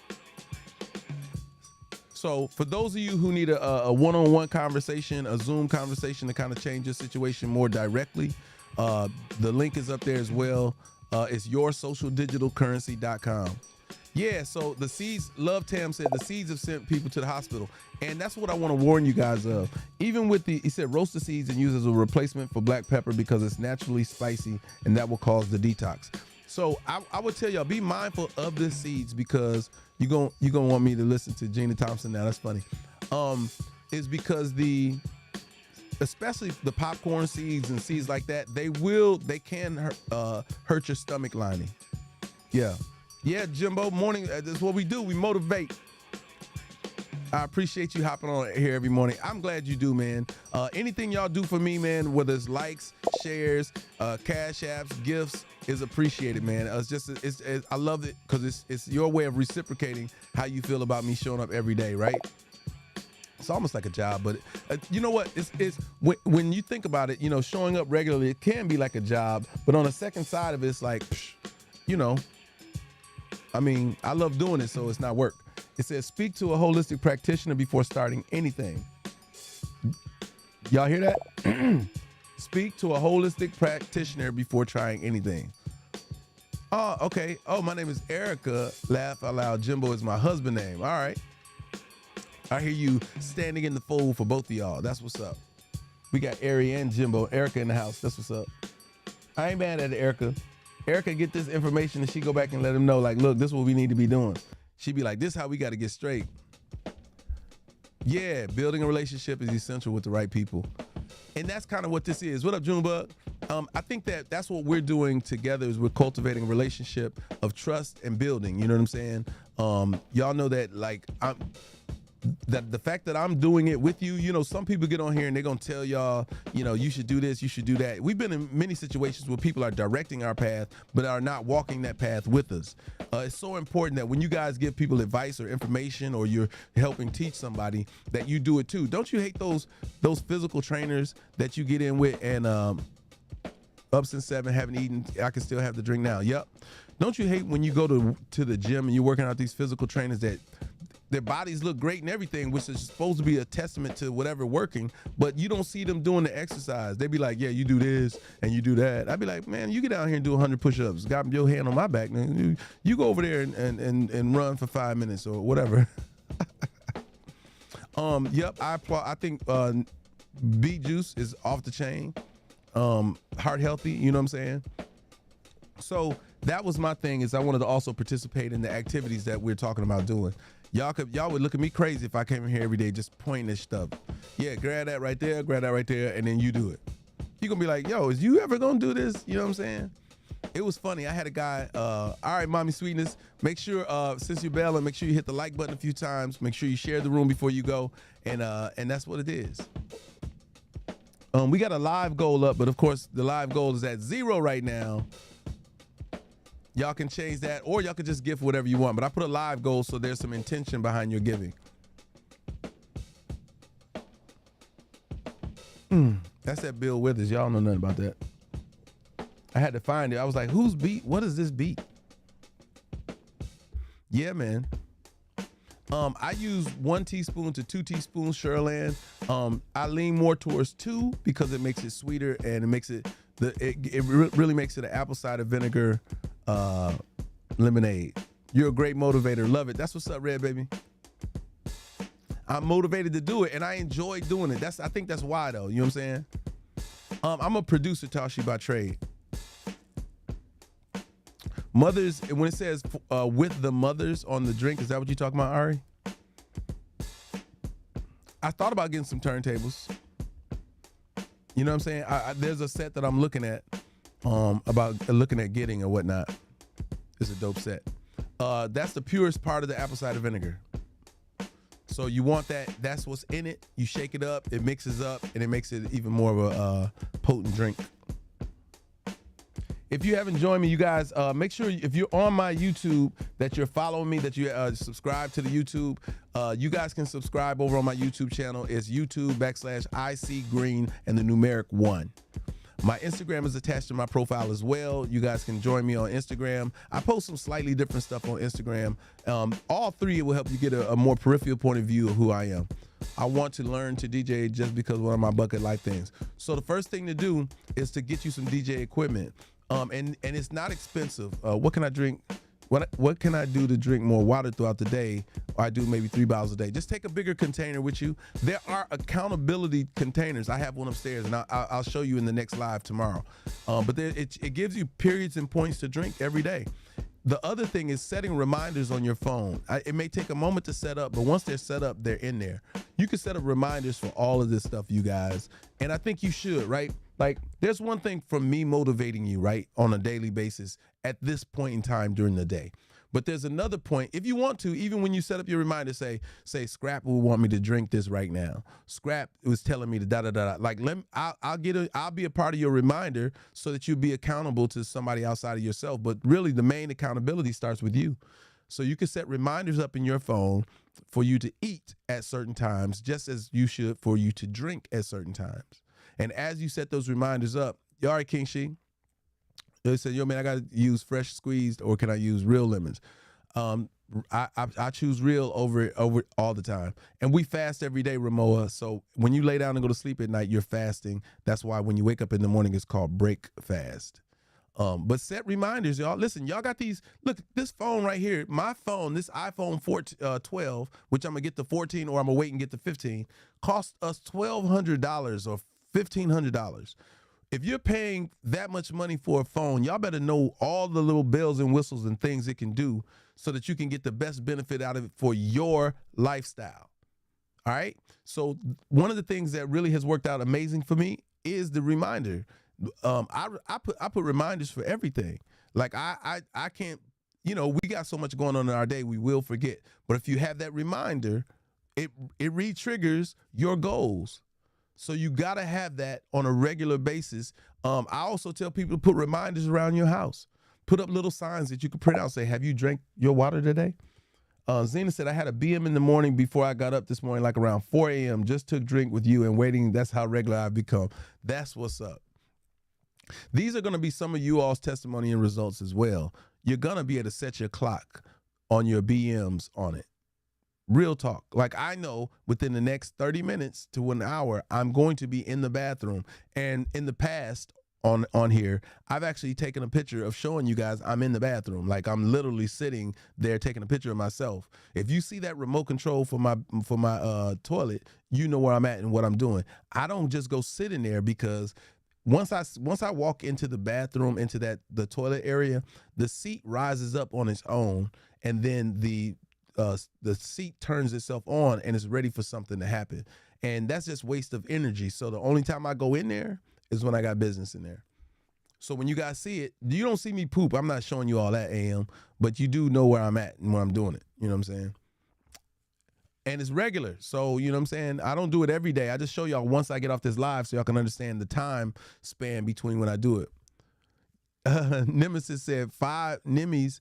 So for those of you who need a one-on-one conversation, a Zoom conversation to kind of change your situation more directly, the link is up there as well. It's yoursocialdigitalcurrency.com. Yeah, so the seeds, Love Tam said, the seeds have sent people to the hospital. And that's what I want to warn you guys of. Even with he said roast the seeds and use as a replacement for black pepper because it's naturally spicy and that will cause the detox. So I would tell y'all, be mindful of the seeds because you're gonna want me to listen to Gina Thompson now. That's funny. Is because especially the popcorn seeds and seeds like that, they can hurt your stomach lining. Yeah, Jimbo, morning, that's what we do. We motivate. I appreciate you hopping on here every morning. I'm glad you do, man. Anything y'all do for me, man, whether it's likes, shares, cash apps, gifts, is appreciated, man. I love it because it's your way of reciprocating how you feel about me showing up every day, right? It's almost like a job, but you know what? It's when you think about it, you know, showing up regularly, it can be like a job, but on the second side of it, it's like, you know, I mean, I love doing it, so it's not work. It says, speak to a holistic practitioner before starting anything. Y'all hear that? Speak to a holistic practitioner before trying anything. Oh, okay. Oh, my name is Erica. Laugh out loud. Jimbo is my husband name. All right. I hear you standing in the fold for both of y'all. That's what's up. We got Ari and Jimbo. Erica in the house. That's what's up. I ain't mad at it, Erica. Erica get this information and she go back and let him know, like, look, this is what we need to be doing. She be like, this is how we got to get straight. Yeah, building a relationship is essential with the right people. And that's kind of what this is. What up, Junebug? I think that's what we're doing together is we're cultivating a relationship of trust and building. You know what I'm saying? Y'all know that, like, that the fact that I'm doing it with you, you know, some people get on here and they're going to tell y'all, you know, you should do this, you should do that. We've been in many situations where people are directing our path, but are not walking that path with us. It's so important that when you guys give people advice or information or you're helping teach somebody that you do it too. Don't you hate those physical trainers that you get in with and up since 7, haven't eaten, I can still have the drink now. Yep. Don't you hate when you go to the gym and you're working out these physical trainers that their bodies look great and everything, which is supposed to be a testament to whatever working, but you don't see them doing the exercise. They be like, yeah, you do this and you do that. I'd be like, man, you get down here and do 100 push-ups. Got your hand on my back. You go over there and run for 5 minutes or whatever. Yep, I think beet juice is off the chain. Heart healthy, you know what I'm saying? So that was my thing, is I wanted to also participate in the activities that we're talking about doing. Y'all would look at me crazy if I came in here every day just pointing this stuff. Yeah, grab that right there, and then you do it. You're gonna be like, yo, is you ever gonna do this? You know what I'm saying? It was funny. I had a guy, all right, Mommy Sweetness, make sure, since you're bailing, make sure you hit the like button a few times. Make sure you share the room before you go, and that's what it is. We got a live goal up, but of course the live goal is at 0 right now. Y'all can change that, or y'all can just gift whatever you want. But I put a live goal so there's some intention behind your giving. That's that Bill Withers. Y'all know nothing about that. I had to find it. I was like, whose beat? What is this beat? Yeah, man. I use 1 teaspoon to 2 teaspoons Sherland. I lean more towards 2 because it makes it sweeter and it makes it really makes it an apple cider vinegar lemonade. You're a great motivator. Love it. That's what's up, Red Baby. I'm motivated to do it and I enjoy doing it. I think that's why though. You know what I'm saying? I'm a producer, Tashi, by trade. Mothers, when it says with the mothers on the drink, is that what you're talking about, Ari? I thought about getting some turntables. You know what I'm saying? There's a set that I'm looking at. about looking at getting or whatnot. It's a dope set. That's the purest part of the apple cider vinegar. So you want that, that's what's in it. You shake it up, it mixes up, and it makes it even more of a potent drink. If you haven't joined me, you guys, make sure if you're on my YouTube that you're following me, that you subscribe to the YouTube. You guys can subscribe over on my YouTube channel. It's YouTube.com/ICGreen and the numeric 1. My Instagram is attached to my profile as well. You guys can join me on Instagram. I post some slightly different stuff on Instagram. All three will help you get a more peripheral point of view of who I am. I want to learn to DJ just because one of my bucket life things. So the first thing to do is to get you some DJ equipment. And it's not expensive. What can I drink? What can I do to drink more water throughout the day? Or I do maybe 3 bottles a day. Just take a bigger container with you. There are accountability containers. I have one upstairs, and I'll show you in the next live tomorrow. But it gives you periods and points to drink every day. The other thing is setting reminders on your phone. It may take a moment to set up, but once they're set up, they're in there. You can set up reminders for all of this stuff, you guys. And I think you should, right? Like, there's one thing from me motivating you, right, on a daily basis at this point in time during the day. But there's another point. If you want to, even when you set up your reminder, say Scrap will want me to drink this right now. Scrap was telling me to da-da-da-da. Like, I'll be a part of your reminder so that you'll be accountable to somebody outside of yourself. But really, the main accountability starts with you. So you can set reminders up in your phone for you to eat at certain times, just as you should for you to drink at certain times. And as you set those reminders up, you all right, King She? They said, yo, man, I got to use fresh squeezed, or can I use real lemons? I choose real over all the time. And we fast every day, Ramoa. So when you lay down and go to sleep at night, you're fasting. That's why when you wake up in the morning, it's called break fast. But set reminders, y'all. Listen, y'all got these. Look, this phone right here, my phone, this iPhone 12, which I'm going to get the 14 or I'm going to wait and get the 15, cost us $1,200 or $1,500. If you're paying that much money for a phone, y'all better know all the little bells and whistles and things it can do so that you can get the best benefit out of it for your lifestyle. All right. So one of the things that really has worked out amazing for me is the reminder. I put reminders for everything. Like I can't, we got so much going on in our day, we will forget. But if you have that reminder, it re-triggers your goals. So you got to have that on a regular basis. I also tell people to put reminders around your house. Put up little signs that you can print out. Say, have you drank your water today? Zena said, I had a BM in the morning before I got up this morning, like around 4 a.m. Just took a drink with you and waiting. That's how regular I've become. That's what's up. These are going to be some of you all's testimony and results as well. You're going to be able to set your clock on your BMs on it. Real talk. Like, I know within the next 30 minutes to an hour, I'm going to be in the bathroom. And in the past on here, I've actually taken a picture of showing you guys I'm in the bathroom. Like, I'm literally sitting there taking a picture of myself. If you see that remote control for my toilet, you know where I'm at and what I'm doing. I don't just go sit in there, because once I walk into the bathroom, into the toilet area, the seat rises up on its own, and then the seat turns itself on and is ready for something to happen. And that's just waste of energy. So the only time I go in there is when I got business in there. So when you guys see it, you don't see me poop. I'm not showing you all that, AM, but you do know where I'm at and when I'm doing it. You know what I'm saying? And it's regular. So, you know what I'm saying? I don't do it every day. I just show y'all once I get off this live so y'all can understand the time span between when I do it. Nemesis said Nimmies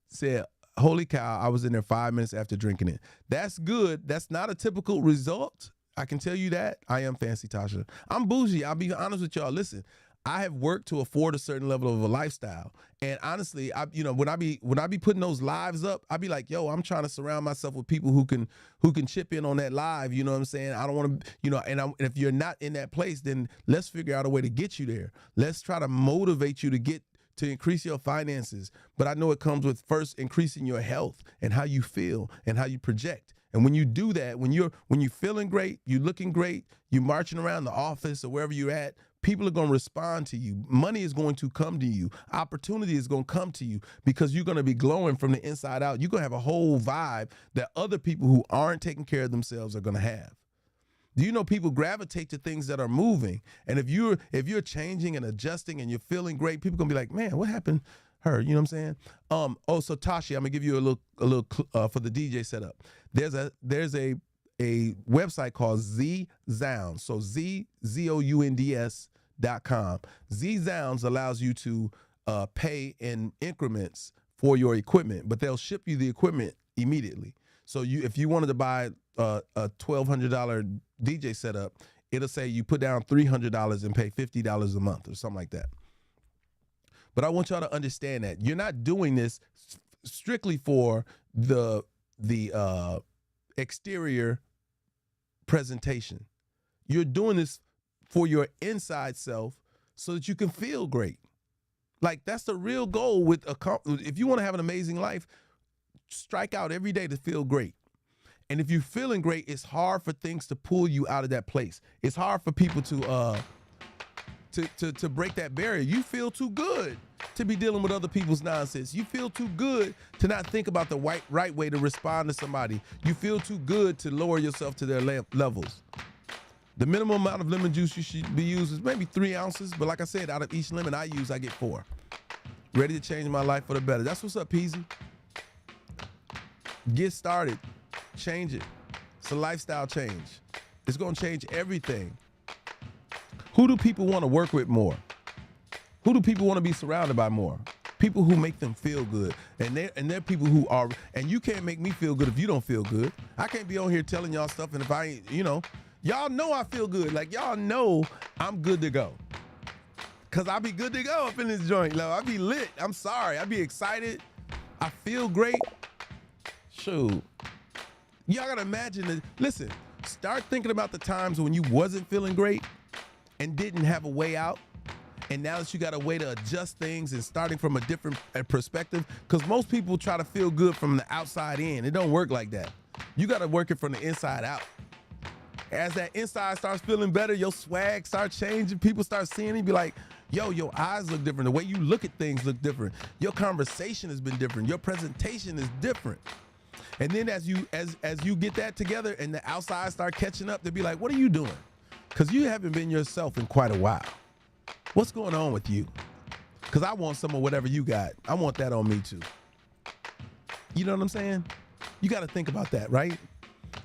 said, holy cow, I was in there 5 minutes after drinking it. That's good. That's not a typical result. I can tell you that. I am fancy, Tasha. I'm bougie. I'll be honest with y'all. Listen, I have worked to afford a certain level of a lifestyle. And honestly, when I be putting those lives up, I be like, yo, I'm trying to surround myself with people who can chip in on that live. You know what I'm saying? I don't want to, and if you're not in that place, then let's figure out a way to get you there. Let's try to motivate you to increase your finances. But I know it comes with first increasing your health and how you feel and how you project. And when you do that, when you're feeling great, you're looking great, you're marching around the office or wherever you're at, people are going to respond to you. Money is going to come to you. Opportunity is going to come to you because you're going to be glowing from the inside out. You're going to have a whole vibe that other people who aren't taking care of themselves are going to have. Do you know people gravitate to things that are moving? And if you're changing and adjusting and you're feeling great, people gonna be like, man, what happened? Her, you know what I'm saying? So Tashi, I'm gonna give you a little for the DJ setup. There's a website called ZZounds. So ZZOUNDS.com. ZZounds allows you to pay in increments for your equipment, but they'll ship you the equipment immediately. So if you wanted to buy a $1,200 DJ setup, it'll say you put down $300 and pay $50 a month or something like that. But I want y'all to understand that you're not doing this strictly for the exterior presentation. You're doing this for your inside self so that you can feel great. Like, that's the real goal with if you want to have an amazing life, strike out every day to feel great. And if you're feeling great, it's hard for things to pull you out of that place. It's hard for people to break that barrier. You feel too good to be dealing with other people's nonsense. You feel too good to not think about the right way to respond to somebody. You feel too good to lower yourself to their levels. The minimum amount of lemon juice you should be using is maybe 3 ounces, but like I said, out of each lemon I use, I get 4. Ready to change my life for the better. That's what's up, Peasy. Get started. Change it. It's a lifestyle change. It's going to change everything. Who do people want to work with more? Who do people want to be surrounded by more? People who make them feel good. And they're people who are, and you can't make me feel good if you don't feel good. I can't be on here telling y'all stuff, and if I ain't, y'all know I feel good. Like, y'all know I'm good to go. Because I be good to go up in this joint. I be lit. I'm sorry. I be excited. I feel great. Shoot. Y'all got to imagine that. Listen, start thinking about the times when you wasn't feeling great and didn't have a way out. And now that you got a way to adjust things and starting from a different perspective, because most people try to feel good from the outside in. It don't work like that. You got to work it from the inside out. As that inside starts feeling better, your swag starts changing. People start seeing it, be like, yo, your eyes look different. The way you look at things look different. Your conversation has been different. Your presentation is different. And then as you get that together and the outside start catching up, they'll be like, what are you doing? Because you haven't been yourself in quite a while. What's going on with you? Because I want some of whatever you got. I want that on me too. You know what I'm saying? You got to think about that, right?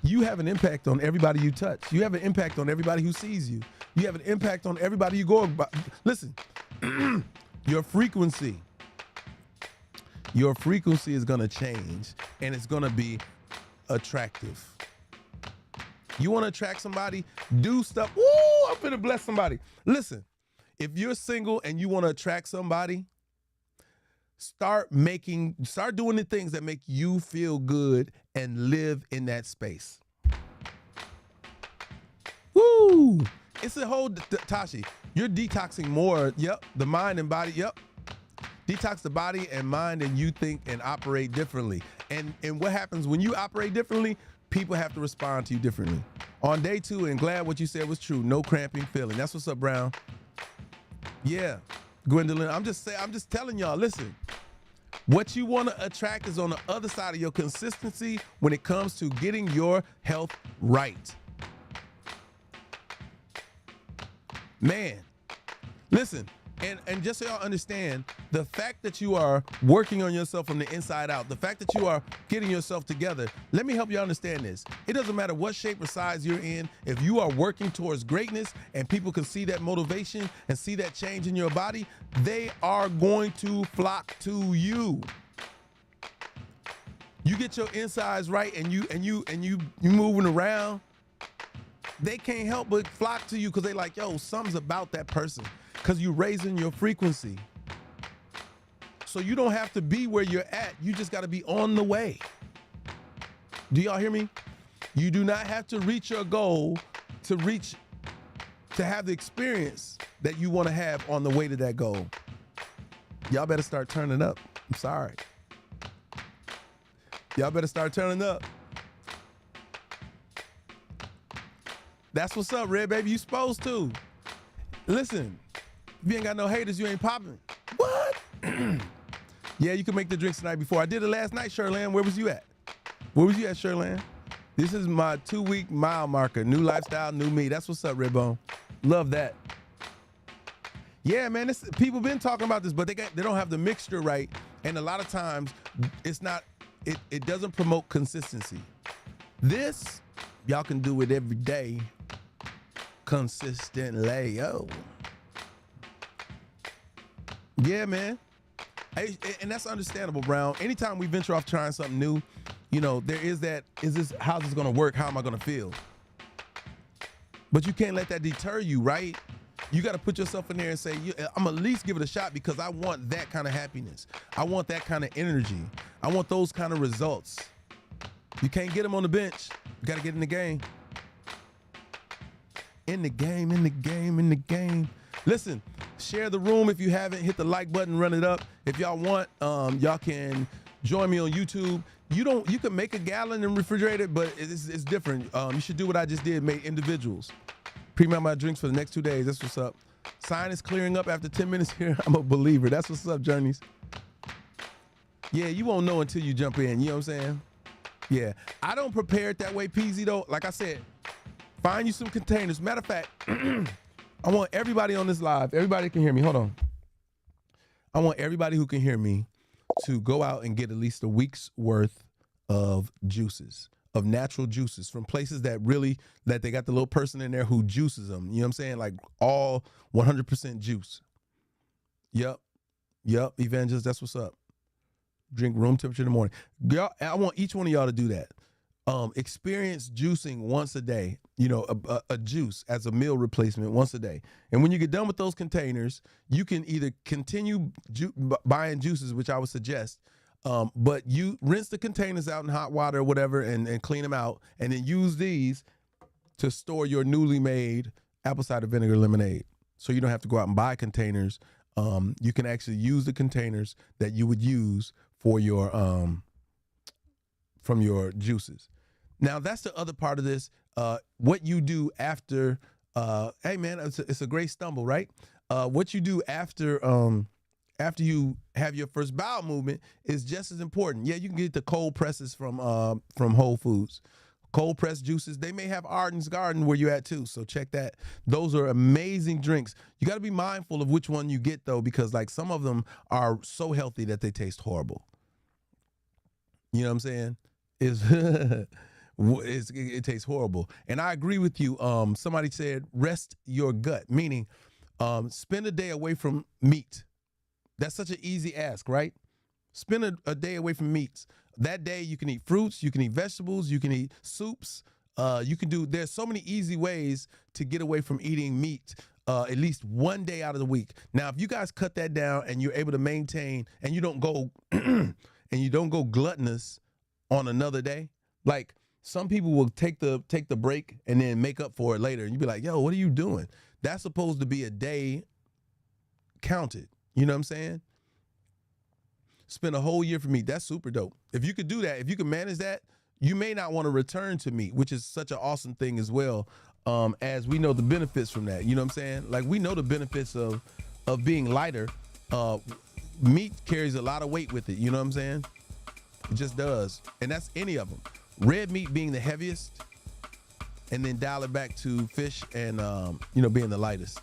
You have an impact on everybody you touch. You have an impact on everybody who sees you. You have an impact on everybody you go about. Listen, your frequency is going to change, and it's going to be attractive. You want to attract somebody? Do stuff. Woo, I'm finna bless somebody. Listen, if you're single and you want to attract somebody, start doing the things that make you feel good and live in that space. Woo! It's a whole, Tashi, you're detoxing more. Yep. The mind and body. Yep. Detox the body and mind, and you think and operate differently. And what happens when you operate differently? People have to respond to you differently. On day 2, and glad what you said was true. No cramping feeling. That's what's up, Brown. Yeah, Gwendolyn. I'm just telling y'all. Listen, what you want to attract is on the other side of your consistency when it comes to getting your health right. Man, listen. And just so y'all understand, the fact that you are working on yourself from the inside out, the fact that you are getting yourself together, let me help you understand this. It doesn't matter what shape or size you're in. If you are working towards greatness and people can see that motivation and see that change in your body, they are going to flock to you. You get your insides right and you moving around, they can't help but flock to you because they like, yo, something's about that person. Because you're raising your frequency. So you don't have to be where you're at. You just got to be on the way. Do y'all hear me? You do not have to reach your goal to have the experience that you want to have on the way to that goal. Y'all better start turning up. I'm sorry. Y'all better start turning up. That's what's up, Red Baby. You supposed to. Listen. If you ain't got no haters, you ain't popping. What? Yeah, you can make the drinks the night before. I did it last night, Sherlan. Where was you at? Where was you at, Sherlan? This is my 2-week mile marker. New lifestyle, new me. That's what's up, Redbone. Love that. Yeah, man. People been talking about this, but they don't have the mixture right, and a lot of times it's not. It doesn't promote consistency. This, y'all can do it every day, consistently. Yo. Yeah, man. And that's understandable, Brown. Anytime we venture off trying something new, you know, there is that, how's this gonna work? How am I gonna feel? But you can't let that deter you, right? You gotta put yourself in there and say, I'm gonna at least give it a shot because I want that kind of happiness. I want that kind of energy. I want those kind of results. You can't get them on the bench. You gotta get in the game. In the game, in the game, in the game. Listen, share the room if you haven't. Hit the like button, run it up. If y'all want, y'all can join me on YouTube. You can make a gallon and refrigerate it, but it's different. You should do what I just did, make individuals. Pre-melt my drinks for the next 2 days. That's what's up. Sign is clearing up after 10 minutes here. I'm a believer. That's what's up, Journeys. Yeah, you won't know until you jump in. You know what I'm saying? Yeah. I don't prepare it that way, PZ, though. Like I said, find you some containers. Matter of fact, I want everybody on this live, everybody can hear me. Hold on. I want everybody who can hear me to go out and get at least a week's worth of juices, of natural juices from places that they got the little person in there who juices them. You know what I'm saying? Like all 100% juice. Yep. Evangelist, that's what's up. Drink room temperature in the morning. Y'all, I want each one of y'all to do that. Experience juicing once a day, you know, a juice as a meal replacement once a day. And when you get done with those containers, you can either continue buying juices, which I would suggest, but you rinse the containers out in hot water or whatever and clean them out, and then use these to store your newly made apple cider vinegar lemonade. So you don't have to go out and buy containers. You can actually use the containers that you would use for your from your juices. Now that's the other part of this. What you do after, hey man, it's a great stumble, right? What you do after you have your first bowel movement is just as important. Yeah, you can get the cold presses from Whole Foods. Cold pressed juices. They may have Arden's Garden where you at too. So check that. Those are amazing drinks. You got to be mindful of which one you get though, because like some of them are so healthy that they taste horrible. You know what I'm saying? It tastes horrible. And I agree with you. Somebody said rest your gut, meaning spend a day away from meat. That's such an easy ask, right? Spend a day away from meats. That day you can eat fruits, you can eat vegetables, you can eat soups. There's so many easy ways to get away from eating meat at least one day out of the week. Now, if you guys cut that down and you're able to maintain and you don't go gluttonous on another day, like some people will take the break and then make up for it later. And you'd be like, yo, what are you doing? That's supposed to be a day counted. You know what I'm saying? Spend a whole year for meat. That's super dope. If you could do that, if you can manage that, you may not want to return to meat, which is such an awesome thing as well, as we know the benefits from that. You know what I'm saying? Like we know the benefits of being lighter. Meat carries a lot of weight with it. You know what I'm saying? It just does. And that's any of them. Red meat being the heaviest, and then dial it back to fish and, being the lightest.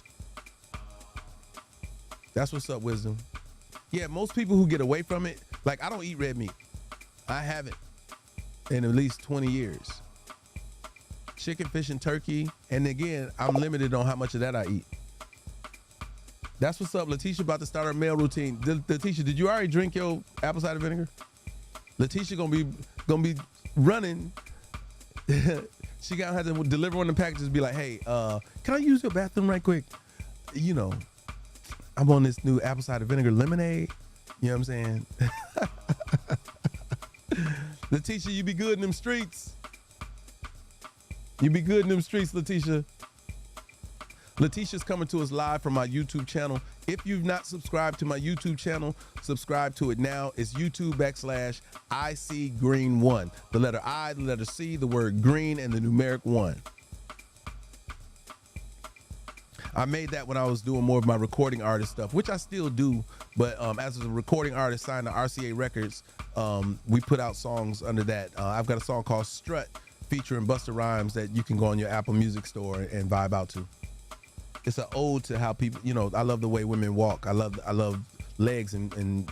That's what's up, Wisdom. Yeah, most people who get away from it, like I don't eat red meat. I haven't in at least 20 years. Chicken, fish, and turkey. And again, I'm limited on how much of that I eat. That's what's up. Letitia about to start her meal routine. Letitia, did you already drink your apple cider vinegar? Letitia gonna be running. She gonna have to deliver one of the packages. Be like, hey, can I use your bathroom right quick? You know, I'm on this new apple cider vinegar lemonade. You know what I'm saying? Letitia, you be good in them streets. You be good in them streets, Letitia. Letitia's coming to us live from my YouTube channel. If you've not subscribed to my YouTube channel, subscribe to it now. It's YouTube.com/ICGreen1. The letter I, the letter C, the word green, and the numeric 1. I made that when I was doing more of my recording artist stuff, which I still do. But as a recording artist signed to RCA Records, we put out songs under that. I've got a song called Strut featuring Busta Rhymes that you can go on your Apple Music store and vibe out to. It's an ode to how people, I love the way women walk. I love legs and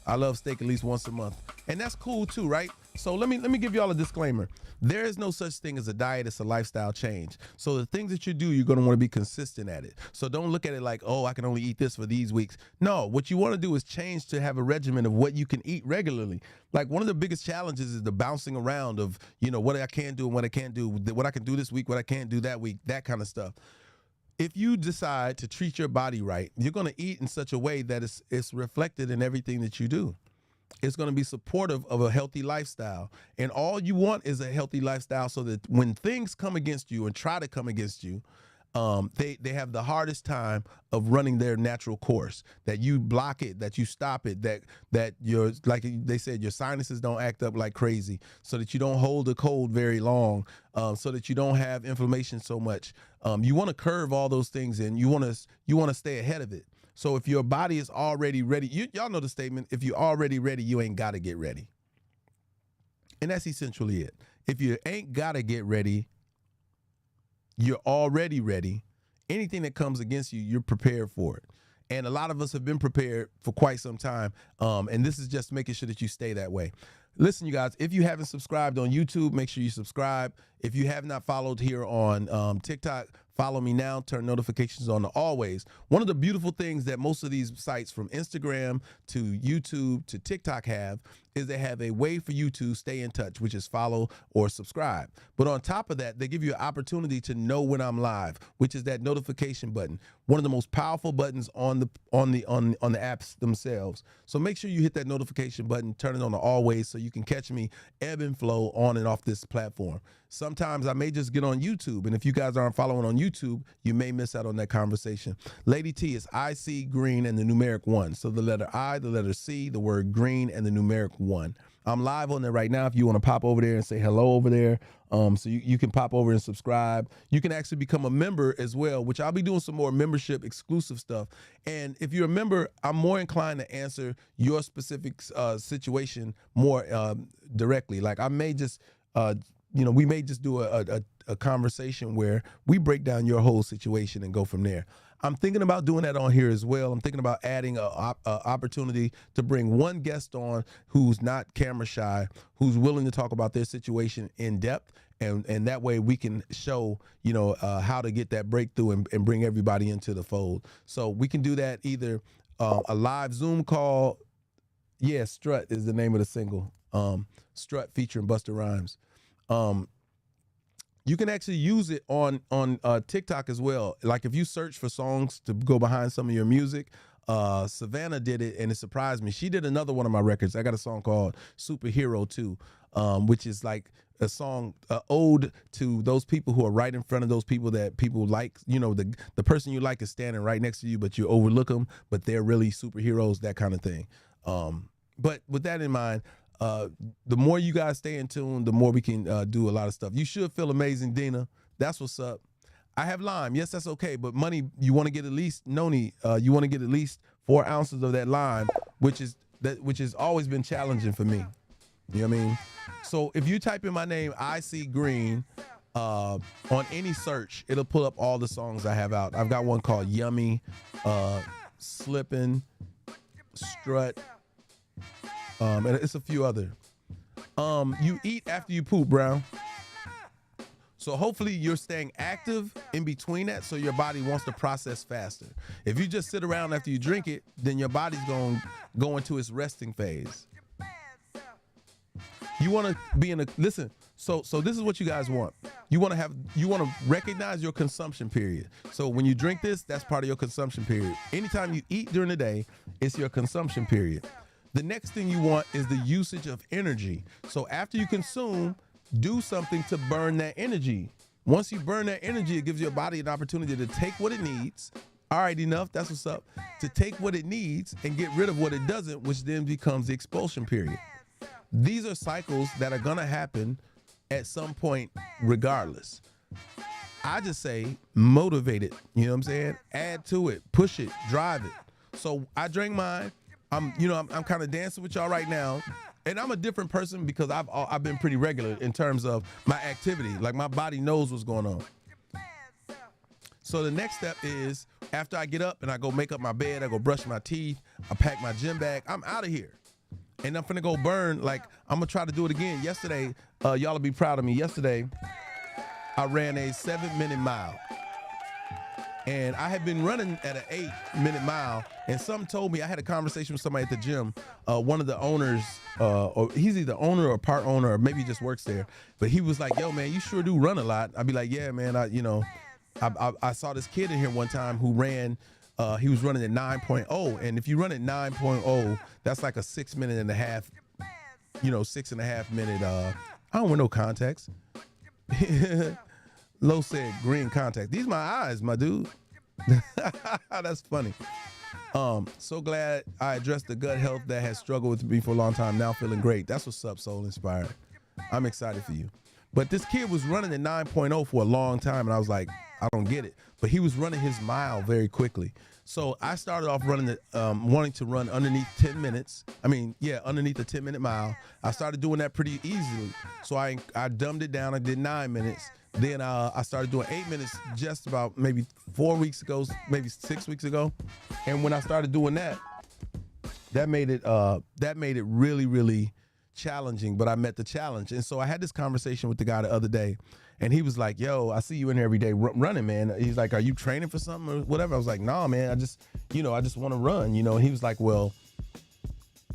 I love steak at least once a month. And that's cool too, right? So let me give y'all a disclaimer. There is no such thing as a diet, it's a lifestyle change. So the things that you do, you're gonna wanna be consistent at it. So don't look at it like, oh, I can only eat this for these weeks. No, what you wanna do is change to have a regimen of what you can eat regularly. Like one of the biggest challenges is the bouncing around of, what I can do and what I can't do, what I can do this week, what I can't do that week, that kind of stuff. If you decide to treat your body right, you're gonna eat in such a way that it's reflected in everything that you do. It's going to be supportive of a healthy lifestyle. And all you want is a healthy lifestyle so that when things come against you and try to come against you, they have the hardest time of running their natural course, that you block it, that you stop it, that your, like they said, your sinuses don't act up like crazy, so that you don't hold the cold very long, so that you don't have inflammation so much. You want to curve all those things and you want to stay ahead of it. So if your body is already ready, y'all know the statement, if you're already ready, you ain't got to get ready. And that's essentially it. If you ain't got to get ready, you're already ready. Anything that comes against you, you're prepared for it. And a lot of us have been prepared for quite some time. And this is just making sure that you stay that way. Listen, you guys, if you haven't subscribed on YouTube, make sure you subscribe. If you have not followed here on TikTok, follow me now, turn notifications on to always. One of the beautiful things that most of these sites from Instagram to YouTube to TikTok have is they have a way for you to stay in touch, which is follow or subscribe. But on top of that, they give you an opportunity to know when I'm live, which is that notification button. One of the most powerful buttons on the apps themselves. So make sure you hit that notification button, turn it on to always so you can catch me ebb and flow on and off this platform. Sometimes I may just get on YouTube, and if you guys aren't following on YouTube, you may miss out on that conversation. Lady T is IC green and the numeric 1. So the letter I, the letter C, the word green, and the numeric 1. I'm live on there right now if you want to pop over there and say hello over there. So you can pop over and subscribe. You can actually become a member as well, which I'll be doing some more membership exclusive stuff. And if you're a member, I'm more inclined to answer your specific situation more directly. Like I may just, we may just do a conversation where we break down your whole situation and go from there. I'm thinking about doing that on here as well. I'm thinking about adding a opportunity to bring one guest on who's not camera shy, who's willing to talk about their situation in depth. And that way we can show, how to get that breakthrough and bring everybody into the fold. So we can do that either a live Zoom call. Yeah, Strut is the name of the single. Strut featuring Busta Rhymes. You can actually use it on TikTok as well. Like if you search for songs to go behind some of your music, Savannah did it and it surprised me. She did another one of my records. I got a song called Superhero 2, which is like a song ode to those people who are right in front of those people that people like. The person you like is standing right next to you, but you overlook them, but they're really superheroes, that kind of thing. But with that in mind, the more you guys stay in tune, the more we can do a lot of stuff. You should feel amazing, Dina. That's what's up. I have lime. Yes, that's okay. But money, you want to get at least, Noni, you want to get at least 4 ounces of that lime, which has always been challenging for me. You know what I mean? So if you type in my name, IC Green, on any search, it'll pull up all the songs I have out. I've got one called Yummy, Slippin', Strut, and it's a few other. You eat after you poop, Brown. So hopefully you're staying active in between that so your body wants to process faster. If you just sit around after you drink it, then your body's going to go into its resting phase. You want to be in a, listen, so this is what you guys want. You want to recognize your consumption period. So when you drink this, that's part of your consumption period. Anytime you eat during the day, it's your consumption period. The next thing you want is the usage of energy. So after you consume, do something to burn that energy. Once you burn that energy, it gives your body an opportunity to take what it needs. All right, enough, that's what's up. To take what it needs and get rid of what it doesn't, which then becomes the expulsion period. These are cycles that are gonna happen at some point regardless. I just say motivate it, you know what I'm saying? Add to it, push it, drive it. So I drank mine. I'm kind of dancing with y'all right now. And I'm a different person because I've been pretty regular in terms of my activity. Like my body knows what's going on. So the next step is after I get up and I go make up my bed, I go brush my teeth, I pack my gym bag, I'm out of here. And I'm finna go burn, like I'm gonna try to do it again. Yesterday, y'all will be proud of me. Yesterday, I ran a 7-minute mile. And I had been running at an 8-minute mile, and some told me, I had a conversation with somebody at the gym, one of the owners, or he's either owner or part owner, or maybe he just works there. But he was like, yo, man, you sure do run a lot. I'd be like, yeah, man, I saw this kid in here one time who ran, he was running at 9.0. And if you run at 9.0, that's like a 6.5 minute, 6.5 minute, I don't want no context. Low said green contact. These my eyes, my dude. That's funny. So glad I addressed the gut health that has struggled with me for a long time. Now feeling great. That's what's up, Soul Inspired. I'm excited for you. But this kid was running at 9.0 for a long time, and I was like, I don't get it. But he was running his mile very quickly. So I started off running, wanting to run underneath 10 minutes. Underneath a 10-minute mile. I started doing that pretty easily. So I dumbed it down. I did 9 minutes. Then I started doing 8 minutes just about maybe 4 weeks ago, maybe 6 weeks ago. And when I started doing that, that made it really, really challenging, but I met the challenge. And so I had this conversation with the guy the other day, and he was like, yo, I see you in here every day running, man. He's like, are you training for something or whatever? I was like, nah, man, I just want to run, And he was like, well,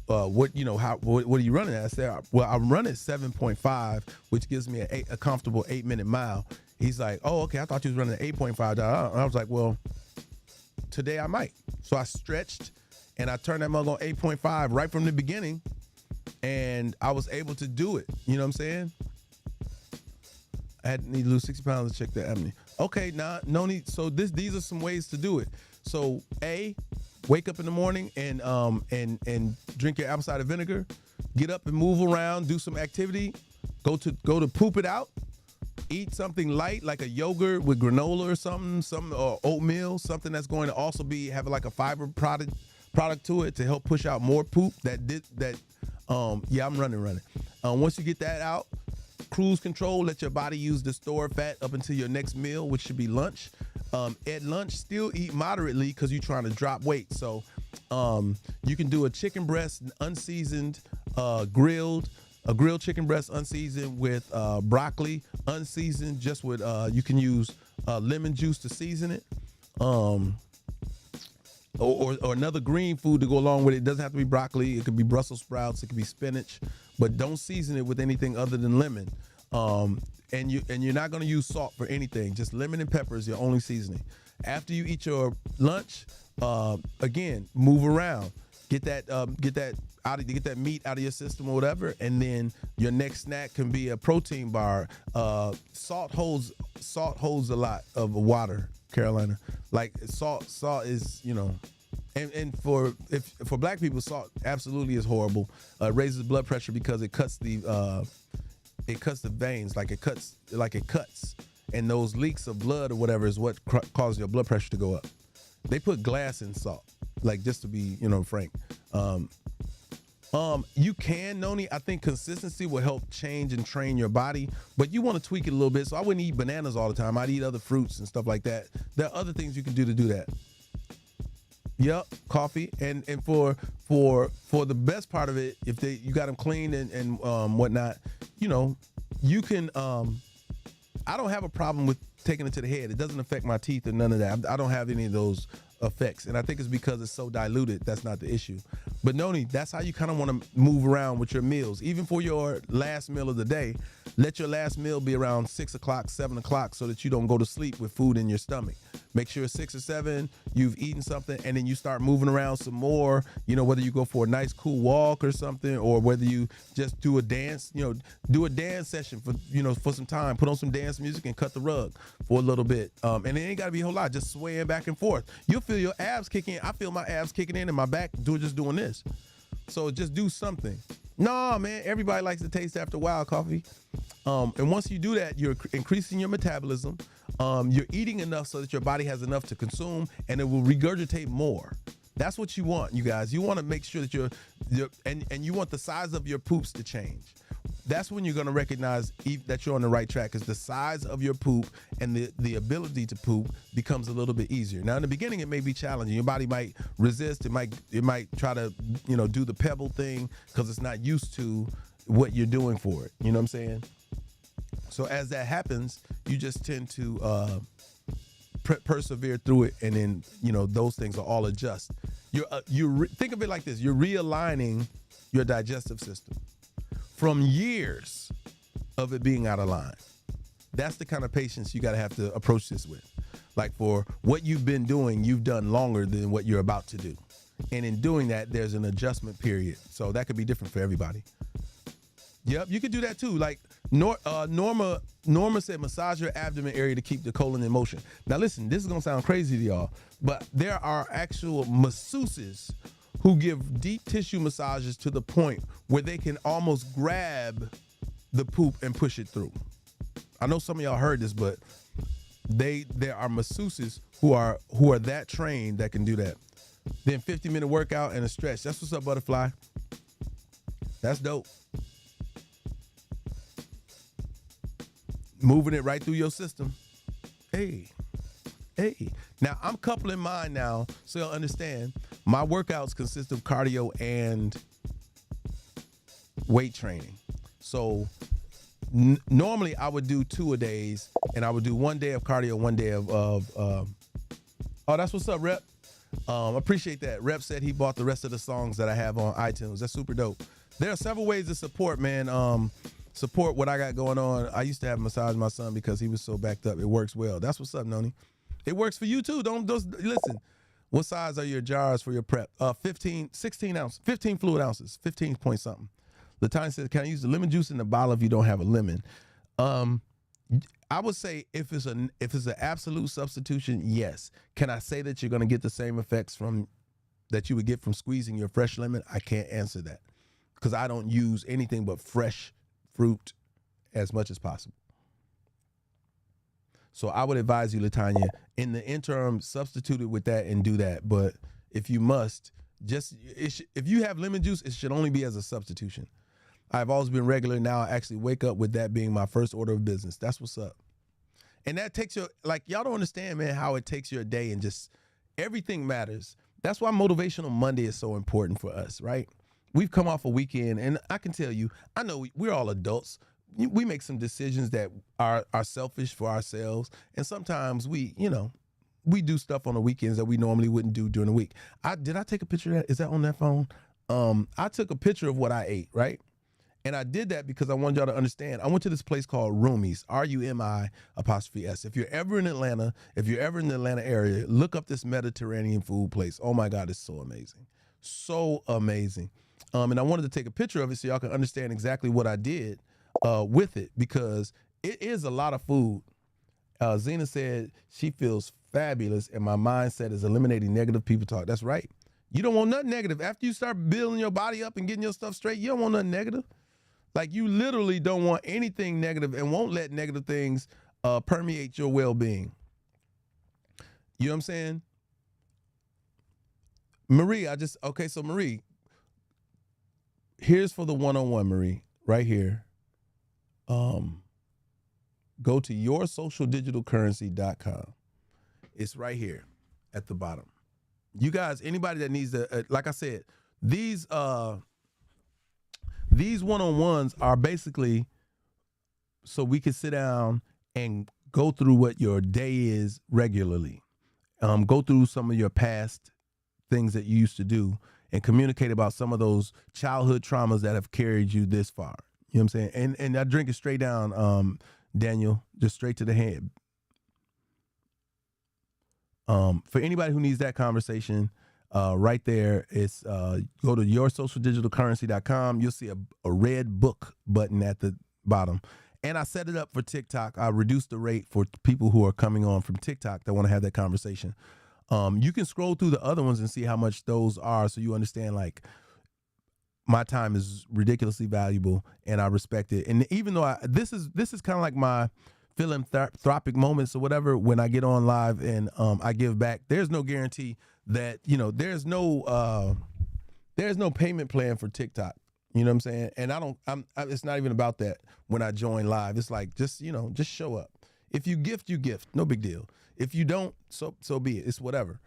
what are you running at? I said, well, I run at 7.5, which gives me a comfortable 8-minute mile. He's like, oh, okay, I thought you was running at 8.5. I was like, well, today I might. So I stretched and I turned that mug on 8.5 right from the beginning, and I was able to do it. You know what I'm saying? I need to lose 60 pounds to check that amnesty. Okay, no need. So these are some ways to do it. So wake up in the morning and drink your apple cider vinegar. Get up and move around, do some activity. Go to poop it out. Eat something light like a yogurt with granola or something or oatmeal, something that's going to also have like a fiber product to it to help push out more poop. I'm running. Once you get that out, cruise control, let your body use the stored fat up until your next meal, which should be lunch. At lunch, still eat moderately because you're trying to drop weight. So you can do a chicken breast unseasoned, grilled chicken breast unseasoned with broccoli, unseasoned just with, you can use lemon juice to season it. Or another green food to go along with it. It doesn't have to be broccoli. It could be Brussels sprouts. It could be spinach, but don't season it with anything other than lemon. And you're not going to use salt for anything. Just lemon and pepper is your only seasoning. After you eat your lunch, again, move around. Get that meat out of your system or whatever, and then your next snack can be a protein bar. Salt holds a lot of water, Carolina. Like salt is, and for black people, salt absolutely is horrible. Raises blood pressure because it cuts the veins, like it cuts, and those leaks of blood or whatever is what causes your blood pressure to go up. They put glass in salt, like just to be, frank. You can, Noni, I think consistency will help change and train your body, but you want to tweak it a little bit. So I wouldn't eat bananas all the time. I'd eat other fruits and stuff like that. There are other things you can do to do that. Yep, coffee. And for the best part of it, if you got them clean and whatnot, you can, I don't have a problem with taking it to the head. It doesn't affect my teeth or none of that. I don't have any of those effects, and I think it's because it's so diluted. That's not the issue. But Noni, that's how you kind of want to move around with your meals. Even for your last meal of the day, let your last meal be around 6 o'clock, 7 o'clock, so that you don't go to sleep with food in your stomach. Make sure 6 or 7, you've eaten something, and then you start moving around some more, whether you go for a nice cool walk or something, or whether you just do a dance, do a dance session for some time, put on some dance music and cut the rug for a little bit. And it ain't gotta be a whole lot, just swaying back and forth. You'll feel your abs kicking in. I feel my abs kicking in and my back just doing this. So just do something. No, man, everybody likes to taste after a while, coffee. And once you do that, you're increasing your metabolism. You're eating enough so that your body has enough to consume, and it will regurgitate more. That's what you want, you guys. You want to make sure that and you want the size of your poops to change. That's when you're going to recognize that you're on the right track, because the size of your poop and the ability to poop becomes a little bit easier. Now, in the beginning, it may be challenging. Your body might resist. It might try to, do the pebble thing because it's not used to what you're doing for it. You know what I'm saying? So as that happens, you just tend to persevere through it, and then those things will all adjust. Think of it like this: you're realigning your digestive system from years of it being out of line. That's the kind of patience you got to have to approach this with. Like, for what you've been doing, you've done longer than what you're about to do, and in doing that, there's an adjustment period. So that could be different for everybody. Yep, you could do that too. Like Norma said, massage your abdomen area to keep the colon in motion. Now listen, this is gonna sound crazy to y'all, but there are actual masseuses who give deep tissue massages to the point where they can almost grab the poop and push it through. I know some of y'all heard this, but there are masseuses who are that trained that can do that. Then 50-minute workout and a stretch. That's what's up, butterfly. That's dope. Moving it right through your system. Hey. Now, I'm coupling mine now, so you'll understand. My workouts consist of cardio and weight training. So normally I would do 2 a days, and I would do 1 day of cardio, 1 day of oh, that's what's up, Rep. Appreciate that. Rep said he bought the rest of the songs that I have on iTunes. That's super dope. There are several ways to support, man. Support what I got going on. I used to have massage my son because he was so backed up. It works well. That's what's up, Noni. It works for you too. Listen. What size are your jars for your prep? 16 ounces, 15 fluid ounces, 15 point something. Latanya says, can I use the lemon juice in the bottle if you don't have a lemon? I would say if it's an absolute substitution, yes. Can I say that you're going to get the same effects that you would get from squeezing your fresh lemon? I can't answer that because I don't use anything but fresh fruit as much as possible. So I would advise you, Latanya, in the interim, substitute it with that and do that. But if you must, if you have lemon juice, it should only be as a substitution. I've always been regular. Now I actually wake up with that being my first order of business. That's what's up. And that takes y'all don't understand, man, how it takes your day, and just everything matters. That's why Motivational Monday is so important for us, right? We've come off a weekend, and I can tell you, I know we're all adults. We make some decisions that are selfish for ourselves, and sometimes we do stuff on the weekends that we normally wouldn't do during the week. Did I take a picture of that? Is that on that phone? I took a picture of what I ate, right? And I did that because I wanted y'all to understand. I went to this place called Rumi's, RUMI''S. If you're ever in Atlanta, if you're ever in the Atlanta area, look up this Mediterranean food place. Oh my God, it's so amazing. So amazing. And I wanted to take a picture of it so y'all can understand exactly what I did with it, because it is a lot of food. Zena said she feels fabulous, and my mindset is eliminating negative people talk. That's right. You don't want nothing negative. After you start building your body up and getting your stuff straight, you don't want nothing negative. Like, you literally don't want anything negative, and won't let negative things permeate your well-being. You know what I'm saying? Marie, so Marie, here's for the one-on-one, Marie, right here. Go to yoursocialdigitalcurrency.com. It's right here at the bottom. You guys, anybody that needs to, like I said, these one-on-ones are basically so we can sit down and go through what your day is regularly. Go through some of your past things that you used to do and communicate about some of those childhood traumas that have carried you this far. You know what I'm saying? And I drink it straight down, Daniel, just straight to the head. For anybody who needs that conversation, right there, it's go to yoursocialdigitalcurrency.com. You'll see a red book button at the bottom. And I set it up for TikTok. I reduced the rate for people who are coming on from TikTok that want to have that conversation. You can scroll through the other ones and see how much those are, so you understand, like, my time is ridiculously valuable and I respect it. And even though this is kind of like my philanthropic moments or whatever when I get on live and I give back. There's no guarantee that, you know, there's no payment plan for TikTok. You know what I'm saying? And it's not even about that when I join live. It's like, just, you know, just show up. If you gift, you gift. No big deal. If you don't, so be it. It's whatever.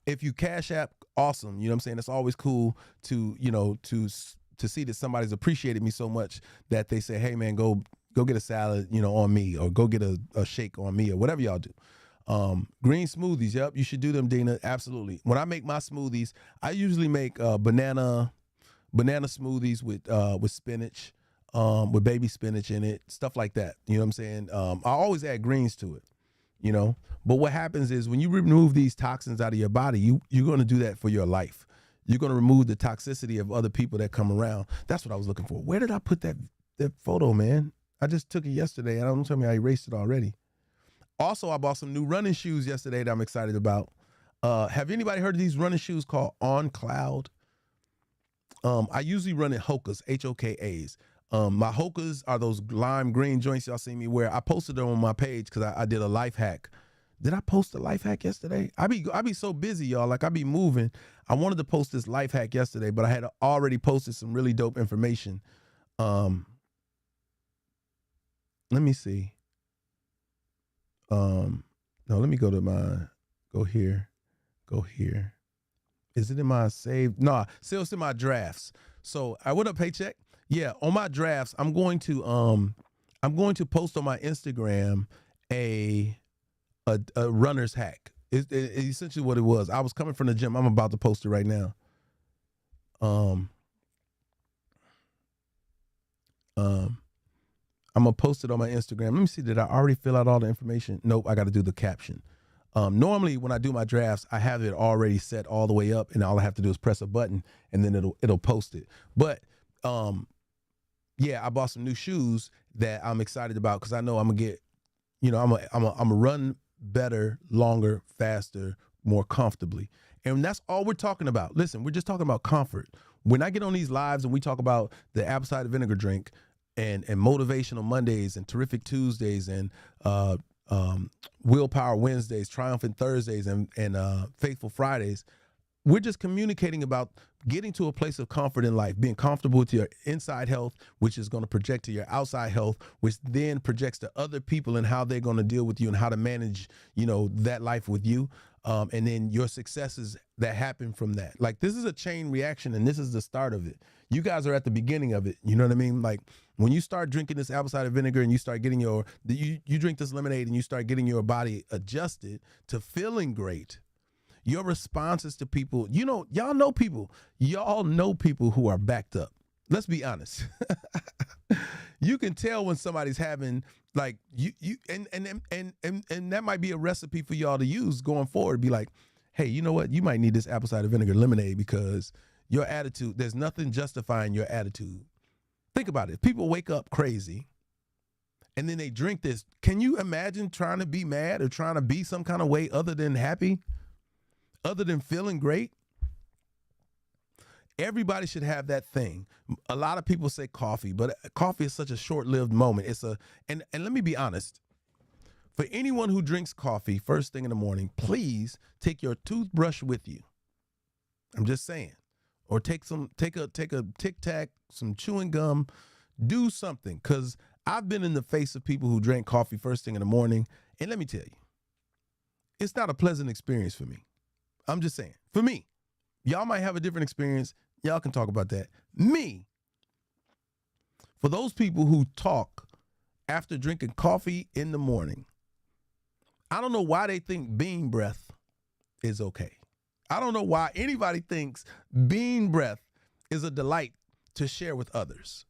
If you cash app, awesome. You know what I'm saying? It's always cool to, you know, to see that somebody's appreciated me so much that they say, hey man, go get a salad, you know, on me, or go get a shake on me, or whatever y'all do. Green smoothies. Yep. You should do them, Dina. Absolutely. When I make my smoothies, I usually make banana smoothies with spinach, with baby spinach in it, stuff like that. You know what I'm saying? I always add greens to it, you know, but what happens is when you remove these toxins out of your body, you're going to do that for your life. You're going to remove the toxicity of other people that come around. That's what I was looking for. Where did I put that photo, man? I just took it yesterday. Don't tell me I erased it already. Also, I bought some new running shoes yesterday that I'm excited about. Have anybody heard of these running shoes called On Cloud? I usually run in Hokas, Hokas. My Hokas are those lime green joints y'all see me wear. I posted them on my page because I did a life hack. Did I post a life hack yesterday? I be so busy, y'all. Like, I be moving. I wanted to post this life hack yesterday, but I had already posted some really dope information. Let me see. No, let me go here. Is it in my saved? No, it's in my drafts. So what up, Paycheck? Yeah, on my drafts, I'm going to post on my Instagram a runner's hack. It's essentially what it was. I was coming from the gym. I'm about to post it right now. I'm gonna post it on my Instagram. Let me see. Did I already fill out all the information? Nope. I got to do the caption. Normally when I do my drafts, I have it already set all the way up, and all I have to do is press a button, and then it'll post it. But yeah, I bought some new shoes that I'm excited about because I know I'm gonna get, you know, I'm gonna run better, longer, faster, more comfortably. And that's all we're talking about. Listen, we're just talking about comfort. When I get on these lives and we talk about the apple cider vinegar drink and motivational Mondays and terrific Tuesdays and willpower Wednesdays, triumphant Thursdays, and faithful Fridays, we're just communicating about getting to a place of comfort in life, being comfortable with your inside health, which is going to project to your outside health, which then projects to other people and how they're going to deal with you and how to manage, you know, that life with you. And then your successes that happen from that. Like, this is a chain reaction, and this is the start of it. You guys are at the beginning of it. You know what I mean? Like, when you start drinking this apple cider vinegar and you start getting you drink this lemonade and you start getting your body adjusted to feeling great, your responses to people, you know, y'all know people who are backed up. Let's be honest. You can tell when somebody's having, like, and that might be a recipe for y'all to use going forward. Be like, hey, you know what? You might need this apple cider vinegar lemonade because your attitude, there's nothing justifying your attitude. Think about it. People wake up crazy and then they drink this. Can you imagine trying to be mad or trying to be some kind of way other than happy? Other than feeling great? Everybody should have that thing. A lot of people say coffee, but coffee is such a short-lived moment. And let me be honest. For anyone who drinks coffee first thing in the morning, please take your toothbrush with you. I'm just saying. Or take a Tic Tac, some chewing gum, do something. Because I've been in the face of people who drank coffee first thing in the morning, and let me tell you, it's not a pleasant experience for me. I'm just saying, for me. Y'all might have a different experience. Y'all can talk about that. Me, for those people who talk after drinking coffee in the morning, I don't know why they think bean breath is okay. I don't know why anybody thinks bean breath is a delight to share with others.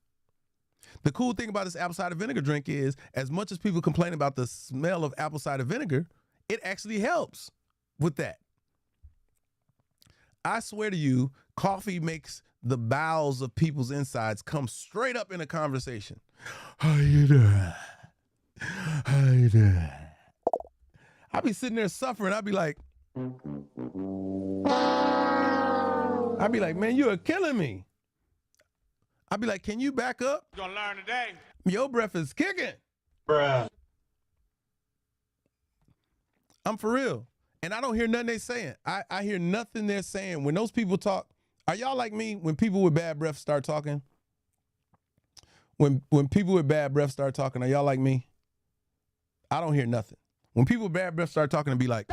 The cool thing about this apple cider vinegar drink is, as much as people complain about the smell of apple cider vinegar, it actually helps with that. I swear to you, coffee makes the bowels of people's insides come straight up in a conversation. How you doing? How you doing? I be sitting there suffering. I be like, man, you are killing me. I be like, can you back up? You're gonna learn today. Your breath is kicking. Bruh. I'm for real. And I don't hear nothing they saying. I hear nothing they're saying. When those people talk, are y'all like me when people with bad breath start talking? When people with bad breath start talking, are y'all like me? I don't hear nothing. When people with bad breath start talking and be like,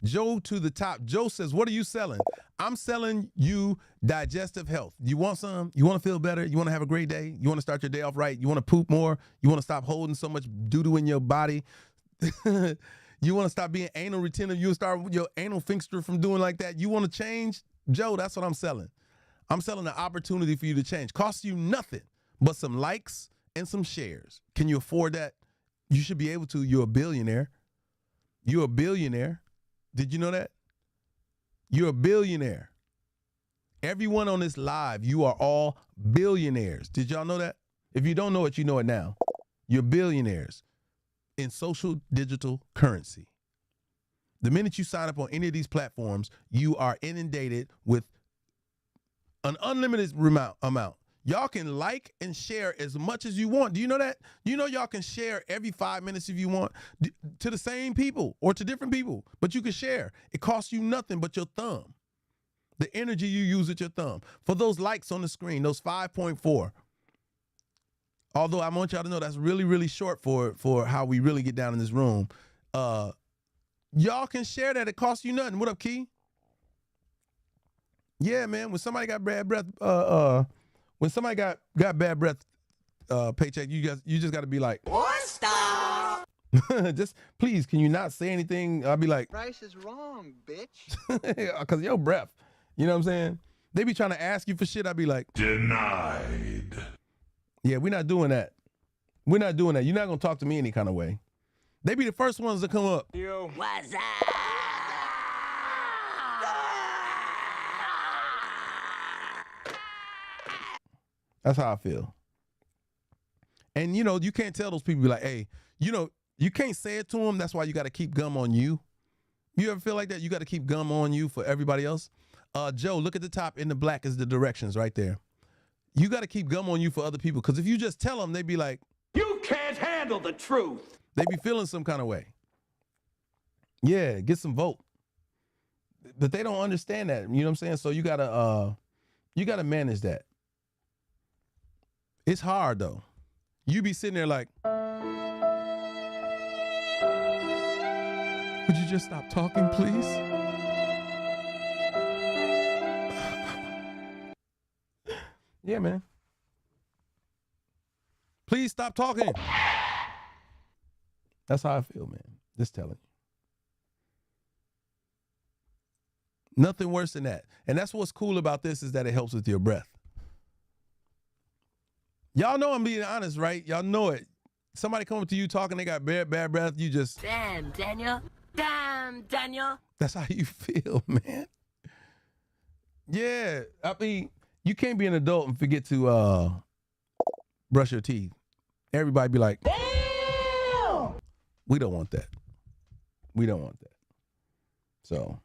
Joe to the top. Joe says, what are you selling? I'm selling you digestive health. You want some? You want to feel better? You want to have a great day? You want to start your day off right? You want to poop more? You want to stop holding so much doo-doo in your body? You want to stop being anal retentive? You start your anal sphincter from doing like that? You want to change? Joe, that's what I'm selling. I'm selling an opportunity for you to change. Costs you nothing but some likes and some shares. Can you afford that? You should be able to. You're a billionaire. You're a billionaire. Did you know that? You're a billionaire. Everyone on this live, you are all billionaires. Did y'all know that? If you don't know it, you know it now. You're billionaires in social digital currency. The minute you sign up on any of these platforms, you are inundated with an unlimited amount. Y'all can like and share as much as you want. Do you know that? You know y'all can share every 5 minutes if you want to the same people or to different people, but you can share. It costs you nothing but your thumb. The energy you use with your thumb. For those likes on the screen, those 5.4. Although I want y'all to know that's really, really short for how we really get down in this room. Y'all can share that. It costs you nothing. What up, Key? Yeah, man. When somebody got bad breath, when somebody got bad breath paycheck, you just got to be like, What? Stop. just please, can you not say anything? I'll be like, Price is wrong, bitch. because your breath. You know what I'm saying? They be trying to ask you for shit. I'd be like, Denied. yeah, we're not doing that. We're not doing that. You're not gonna talk to me any kind of way. They be the first ones to come up. Yo. What's up? That's how I feel. And you know, you can't tell those people, be like, hey, you know, you can't say it to them. That's why you got to keep gum on you. You ever feel like that? You got to keep gum on you for everybody else. Joe, look at the top. In the black is the directions right there. You got to keep gum on you for other people, because if you just tell them, they be like, you can't handle the truth. They be feeling some kind of way. Yeah, get some vote. But they don't understand that. You know what I'm saying? So you gotta manage that. It's hard though. You be sitting there like, would you just stop talking, please? Yeah, man. Please stop talking. That's how I feel, man. Just telling you. Nothing worse than that. And that's what's cool about this, is that it helps with your breath. Y'all know I'm being honest, right? Y'all know it. Somebody come up to you talking, they got bad breath, you just... Damn, Daniel. Damn, Daniel. That's how you feel, man. Yeah, I mean, you can't be an adult and forget to brush your teeth. Everybody be like, damn! We don't want that. We don't want that. So,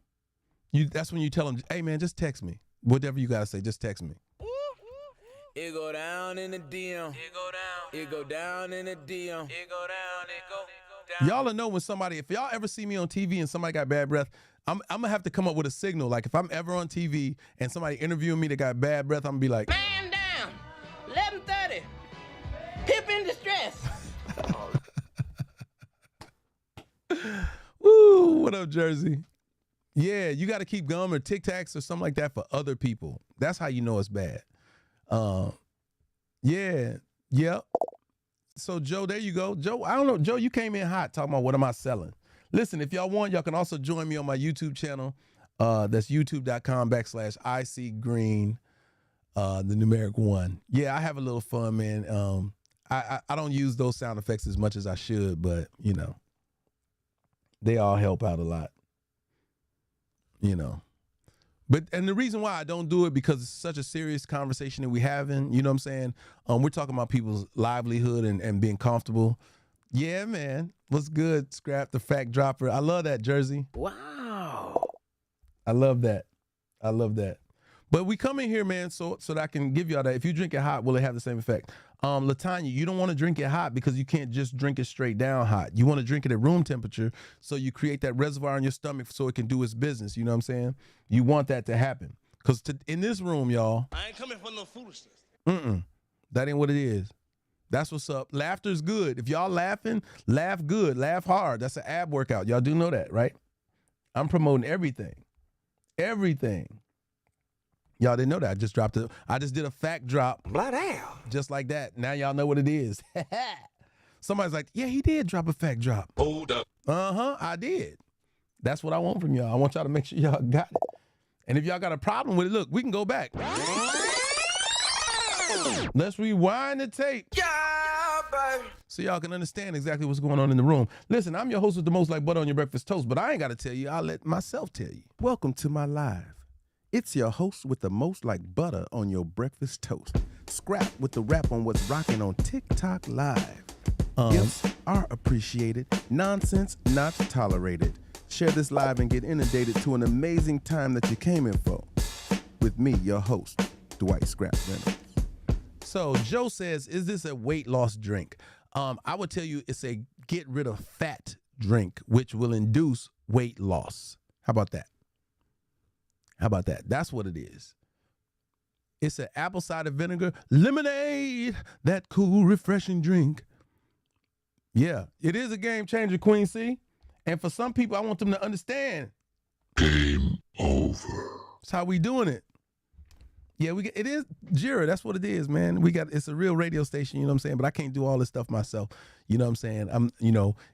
that's when you tell them, hey, man, just text me. Whatever you got to say, just text me. It go down in the DM. It go down. It go down in the DM. It go down. It go down. Y'all will know when somebody, if y'all ever see me on TV and somebody got bad breath, I'm gonna have to come up with a signal. Like if I'm ever on TV and somebody interviewing me that got bad breath, I'm gonna be like, Man down. 11:30. Pip in distress. woo, what up, Jersey? Yeah, you got to keep gum or Tic Tacs or something like that for other people. That's how you know it's bad. Yeah. So Joe, there you go. Joe, I don't know. Joe, you came in hot talking about what am I selling? Listen, if y'all want, y'all can also join me on my YouTube channel. That's youtube.com/ICGreen, the numeric 1. Yeah, I have a little fun, man. I don't use those sound effects as much as I should, but you know, they all help out a lot. You know. And the reason why I don't do it, because it's such a serious conversation that we having, you know what I'm saying? We're talking about people's livelihood and being comfortable. Yeah, man. What's good, Scrap the Fact Dropper? I love that, Jersey. Wow. I love that. I love that. But we come in here, man, so that I can give y'all that. If you drink it hot, will it have the same effect? Latanya, you don't want to drink it hot because you can't just drink it straight down hot. You want to drink it at room temperature so you create that reservoir in your stomach so it can do its business. You know what I'm saying? You want that to happen. Because in this room, y'all. I ain't coming for no foolishness. That ain't what it is. That's what's up. Laughter's good. If y'all laughing, laugh good. Laugh hard. That's an ab workout. Y'all do know that, right? I'm promoting everything. Everything. Y'all didn't know that. I just did a fact drop. Bloody hell. Just like that. Now y'all know what it is. Somebody's like, yeah, he did drop a fact drop. Hold up. I did. That's what I want from y'all. I want y'all to make sure y'all got it. And if y'all got a problem with it, look, we can go back. Let's rewind the tape. Yeah, baby. So y'all can understand exactly what's going on in the room. Listen, I'm your host with the most like butter on your breakfast toast, but I ain't got to tell you. I'll let myself tell you. Welcome to my live. It's your host with the most like butter on your breakfast toast. Scrap with the rap on what's rocking on TikTok Live. Gifts are appreciated. Nonsense not tolerated. Share this live and get inundated to an amazing time that you came in for. With me, your host, Dwight Scrap Reynolds. So Joe says, is this a weight loss drink? I would tell you it's a get rid of fat drink, which will induce weight loss. How about that? That's what it is. It's an apple cider vinegar lemonade, that cool, refreshing drink. Yeah, it is a game changer, Queen C. And for some people, I want them to understand. Game over. That's how we doing it. Yeah, it is Jira. That's what it is, man. It's a real radio station, you know what I'm saying? But I can't do all this stuff myself. You know what I'm saying?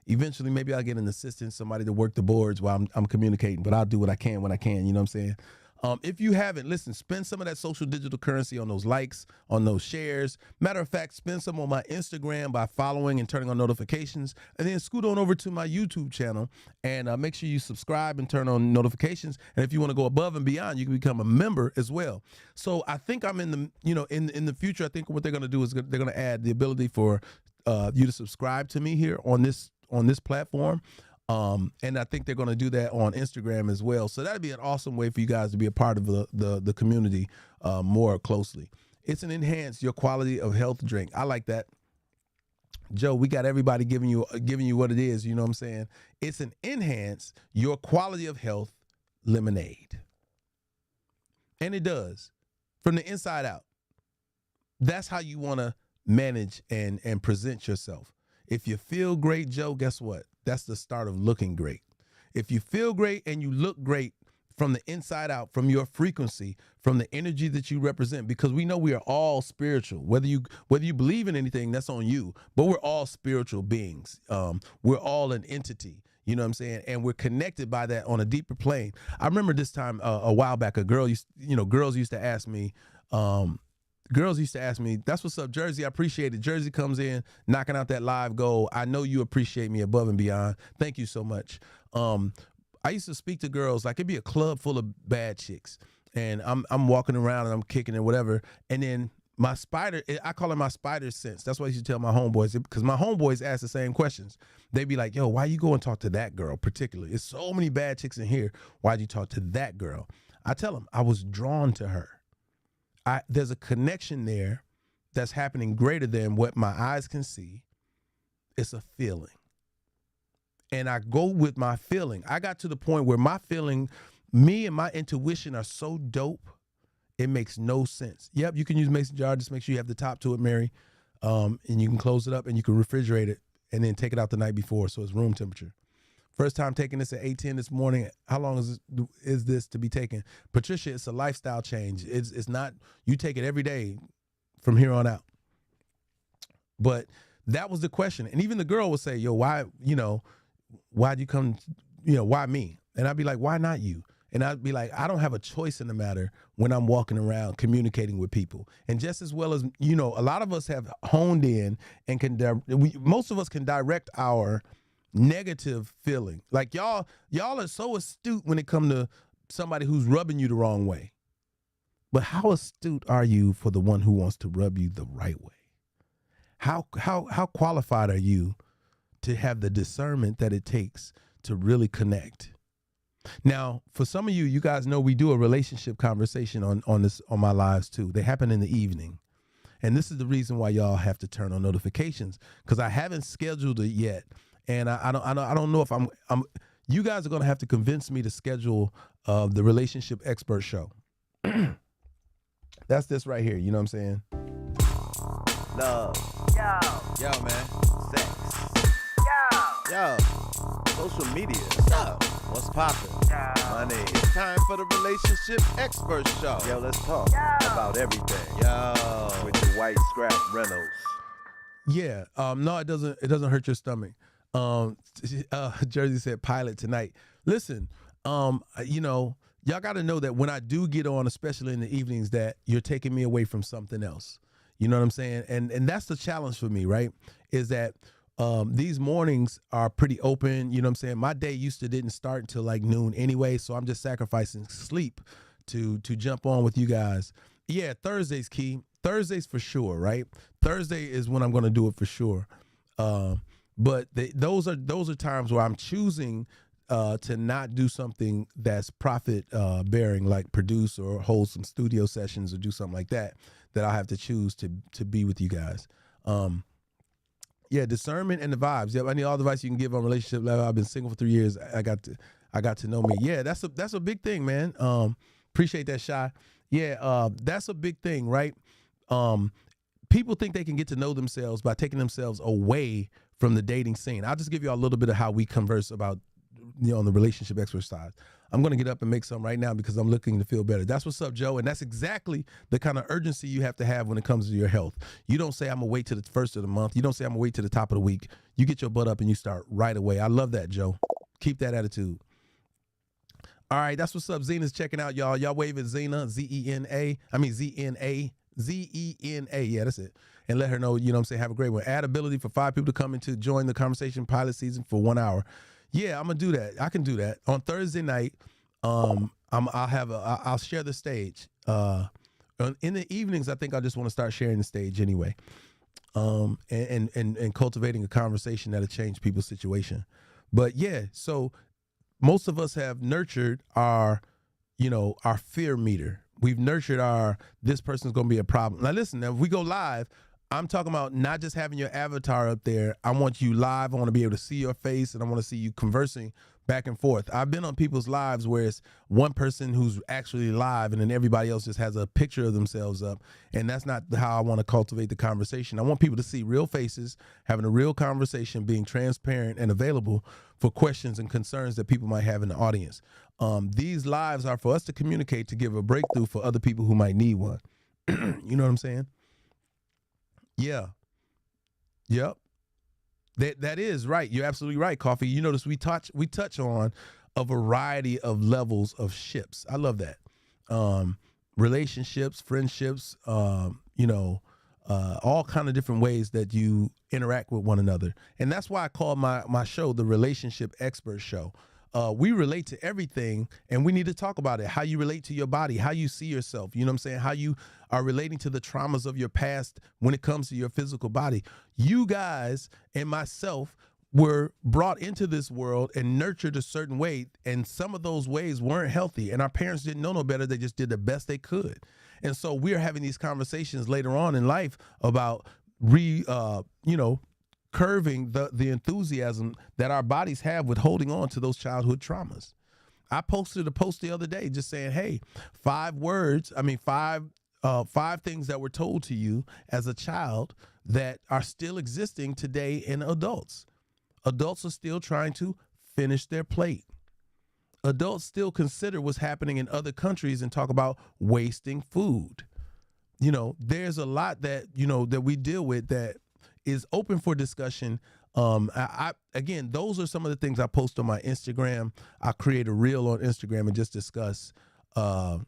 Eventually maybe I'll get an assistant, somebody to work the boards while I'm communicating, but I'll do what I can when I can, you know what I'm saying? If you haven't, listen, spend some of that social digital currency on those likes, on those shares. Matter of fact, spend some on my Instagram by following and turning on notifications, and then scoot on over to my YouTube channel and make sure you subscribe and turn on notifications. And if you want to go above and beyond, you can become a member as well. So I think I'm in the future, I think what they're going to do is they're going to add the ability for you to subscribe to me here on this platform. And I think they're going to do that on Instagram as well. So that'd be an awesome way for you guys to be a part of the community more closely. It's an enhance your quality of health drink. I like that. Joe, we got everybody giving you what it is. You know what I'm saying? It's an enhance your quality of health lemonade. And it does from the inside out. That's how you want to manage and present yourself. If you feel great, Joe, guess what? That's the start of looking great. If you feel great and you look great from the inside out, from your frequency, from the energy that you represent, because we know we are all spiritual. Whether you believe in anything, that's on you. But we're all spiritual beings. We're all an entity. You know what I'm saying? And we're connected by that on a deeper plane. I remember this time a while back, girls used to ask me, that's what's up, Jersey. I appreciate it. Jersey comes in, knocking out that live goal. I know you appreciate me above and beyond. Thank you so much. I used to speak to girls, like it'd be a club full of bad chicks. And I'm walking around and I'm kicking and whatever. And then my spider, I call it my spider sense. That's what I used to tell my homeboys, because my homeboys ask the same questions. They'd be like, yo, why you go and talk to that girl particularly? It's so many bad chicks in here. Why'd you talk to that girl? I tell them I was drawn to her. There's a connection there that's happening greater than what my eyes can see. It's a feeling. And I go with my feeling. I got to the point where my feeling, me and my intuition are so dope, it makes no sense. Yep, you can use mason jar. Just make sure you have the top to it, Mary. And you can close it up and you can refrigerate it and then take it out the night before so it's room temperature. First time taking this at 8:10 this morning. How long is this to be taken? Patricia, it's a lifestyle change. It's not, you take it every day from here on out. But that was the question. And even the girl would say, yo, why'd you come, why me? And I'd be like, why not you? And I'd be like, I don't have a choice in the matter when I'm walking around communicating with people. And just as well as, a lot of us have honed in and most of us can direct our negative feeling. Like y'all are so astute when it comes to somebody who's rubbing you the wrong way. But how astute are you for the one who wants to rub you the right way? How qualified are you to have the discernment that it takes to really connect? Now, for some of you, you guys know we do a relationship conversation on my lives too. They happen in the evening. And this is the reason why y'all have to turn on notifications, because I haven't scheduled it yet. And I don't know if I'm you guys are going to have to convince me to schedule the relationship expert show. That's this right here. You know what I'm saying? Love. Yo, man. Sex. Yo. Social media. What's up? What's poppin'? Money. It's time for the relationship expert show. Yo, let's talk about everything. Yo. With your white scrap Reynolds. Yeah. No, it doesn't hurt your stomach. Jersey said pilot tonight. Listen, you know, y'all got to know that when I do get on, especially in the evenings, that you're taking me away from something else. You know what I'm saying? And that's the challenge for me, right? Is that these mornings are pretty open. You know what I'm saying? My day didn't start until like noon anyway, so I'm just sacrificing sleep to jump on with you guys. Yeah, Thursday's key. Thursday's for sure, right? Thursday is when I'm going to do it for sure. But those are times where I'm choosing to not do something that's profit bearing, like produce or hold some studio sessions or do something like that I'll have to choose to be with you guys. Yeah, discernment and the vibes. Yep, I need all the advice you can give on relationship level. I've been single for 3 years. I got to know me. Yeah, that's a big thing, man. Appreciate that, Shy. Yeah, that's a big thing, right? People think they can get to know themselves by taking themselves away from the dating scene. I'll just give you a little bit of how we converse about, you know, on the relationship expert side. I'm going to get up and make some right now because I'm looking to feel better. That's what's up, Joe. And that's exactly the kind of urgency you have to have when it comes to your health. You don't say, I'm going to wait to the first of the month. You don't say, I'm going to wait to the top of the week. You get your butt up and you start right away. I love that, Joe. Keep that attitude. All right, that's what's up. Zena's checking out, y'all. Y'all wave at Zena, Z-E-N-A. I mean, Z-N-A. Z-E-N-A. Yeah, that's it. And let her know, you know what I'm saying, have a great one. Add ability for 5 people to come in to join the conversation pilot season for 1 hour. Yeah, I'm gonna do that. I can do that. On Thursday night, I'll share the stage. In the evenings, I think I just want to start sharing the stage anyway. And cultivating a conversation that'll change people's situation. But yeah, so most of us have nurtured our fear meter. We've nurtured this person's going to be a problem. Now listen, if we go live, I'm talking about not just having your avatar up there. I want you live. I want to be able to see your face, and I want to see you conversing back and forth. I've been on people's lives where it's one person who's actually live and then everybody else just has a picture of themselves up. And that's not how I want to cultivate the conversation. I want people to see real faces, having a real conversation, being transparent and available for questions and concerns that people might have in the audience. These lives are for us to communicate, to give a breakthrough for other people who might need one. You know what I'm saying? Yeah. Yep. That is right. You're absolutely right, Coffee. You notice we touch on a variety of levels of ships. I love that. Relationships, friendships, all kind of different ways that you interact with one another. And that's why I call my show the Relationship Expert Show. We relate to everything, and we need to talk about it. How you relate to your body, how you see yourself, you know what I'm saying? How you are relating to the traumas of your past when it comes to your physical body. You guys and myself were brought into this world and nurtured a certain way, and some of those ways weren't healthy, and our parents didn't know no better. They just did the best they could. And so we're having these conversations later on in life about curving the enthusiasm that our bodies have with holding on to those childhood traumas. I posted a post the other day just saying, hey, 5 things that were told to you as a child that are still existing today in adults. Adults are still trying to finish their plate. Adults still consider what's happening in other countries and talk about wasting food. You know, there's a lot that, that we deal with that is open for discussion. Again, those are some of the things I post on my Instagram. I create a reel on Instagram and just discuss, I'll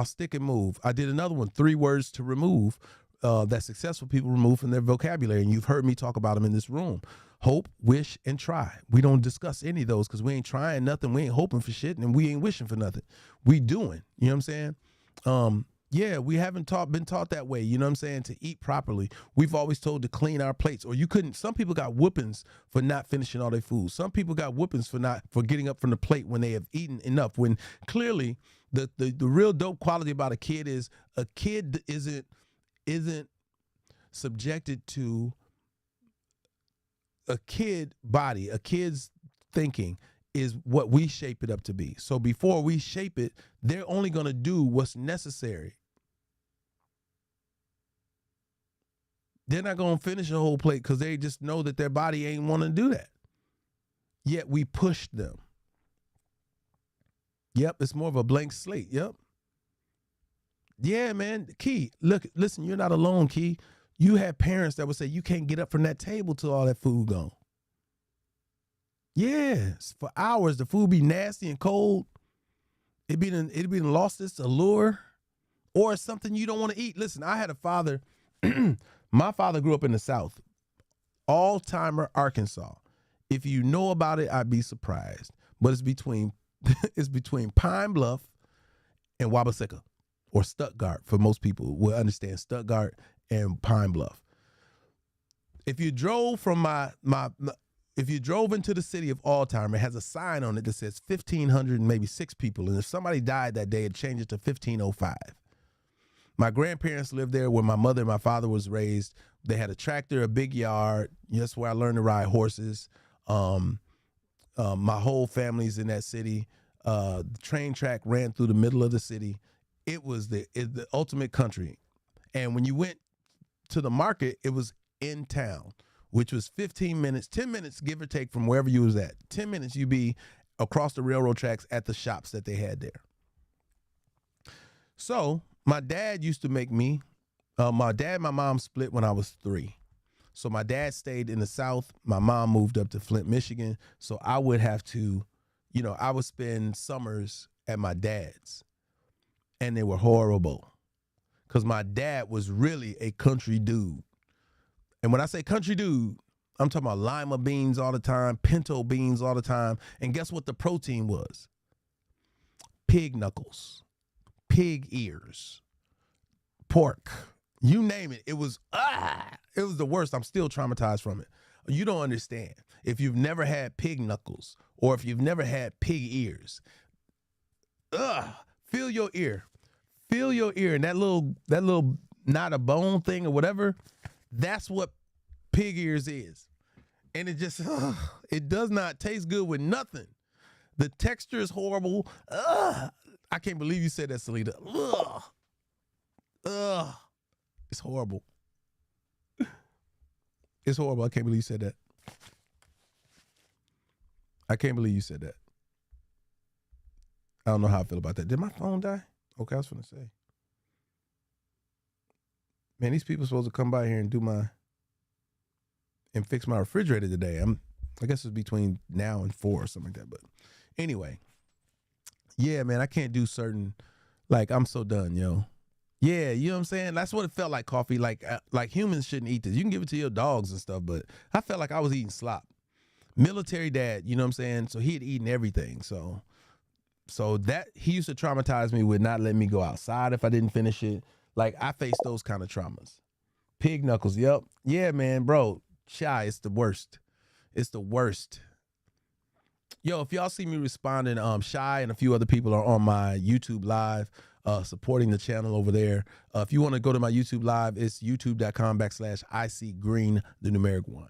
stick and move. I did another one, 3 words to remove that successful people remove from their vocabulary. And you've heard me talk about them in this room. Hope, wish, and try. We don't discuss any of those because we ain't trying nothing. We ain't hoping for shit, and we ain't wishing for nothing. We doing, you know what I'm saying? Yeah, we haven't been taught that way, you know what I'm saying, to eat properly. We've always told to clean our plates, or you couldn't. Some people got whoopings for not finishing all their food. Some people got whoopings for getting up from the plate when they have eaten enough. When clearly the real dope quality about a kid is a kid isn't subjected to a kid body, a kid's thinking is what we shape it up to be. So before we shape it, they're only going to do what's necessary. They're not going to finish a whole plate because they just know that their body ain't want to do that. Yet we push them. Yep, it's more of a blank slate. Yep. Yeah, man. Key, listen, you're not alone, Key. You had parents that would say you can't get up from that table till all that food gone. Yes, for hours the food be nasty and cold. It be lost its allure, or it's something you don't want to eat. Listen, I had a father. My father grew up in the South, all-timer Arkansas. If you know about it, I'd be surprised. But it's between Pine Bluff and Wabaseka, or Stuttgart. For most people will understand Stuttgart and Pine Bluff. If you drove from if you drove into the city of All-Timer, it has a sign on it that says 1,506 people. And if somebody died that day, it changed it to 1,505. My grandparents lived there where my mother and my father was raised. They had a tractor, a big yard. That's where I learned to ride horses. My whole family's in that city. The train track ran through the middle of the city. It was the ultimate country. And when you went to the market, it was in town, which was 15 minutes, 10 minutes, give or take, from wherever you was at. 10 minutes, you'd be across the railroad tracks at the shops that they had there. So my dad used to make me, my dad and my mom split when I was 3. So my dad stayed in the South. My mom moved up to Flint, Michigan. So I would have to, I would spend summers at my dad's. And they were horrible. Because my dad was really a country dude. And when I say country dude, I'm talking about lima beans all the time, pinto beans all the time. And guess what the protein was? Pig knuckles, pig ears, pork, you name it. It was the worst. I'm still traumatized from it. You don't understand. If you've never had pig knuckles or if you've never had pig ears, feel your ear. Feel your ear, and that little not a bone thing or whatever, that's what pig ears is. And it just, it does not taste good with nothing. The texture is horrible. I can't believe you said that, Salita. It's horrible. It's horrible. I can't believe you said that. I can't believe you said that. I don't know how I feel about that. Did my phone die? Okay, I was gonna say. Man, these people supposed to come by here and fix my refrigerator today. I guess it's between now and 4 or something like that. But anyway, yeah, man, I can't do certain, I'm so done, yo. Yeah, you know what I'm saying? That's what it felt like, Coffee. Like humans shouldn't eat this. You can give it to your dogs and stuff, but I felt like I was eating slop. Military dad, you know what I'm saying? So he had eaten everything, So that he used to traumatize me with not letting me go outside if I didn't finish it. I faced those kind of traumas. Pig knuckles, yep. Yeah, man, bro. Shy, it's the worst. It's the worst. Yo, if y'all see me responding, Shy and a few other people are on my YouTube live, supporting the channel over there. If you want to go to my YouTube live, it's youtube.com/ICGreen, the numeric 1.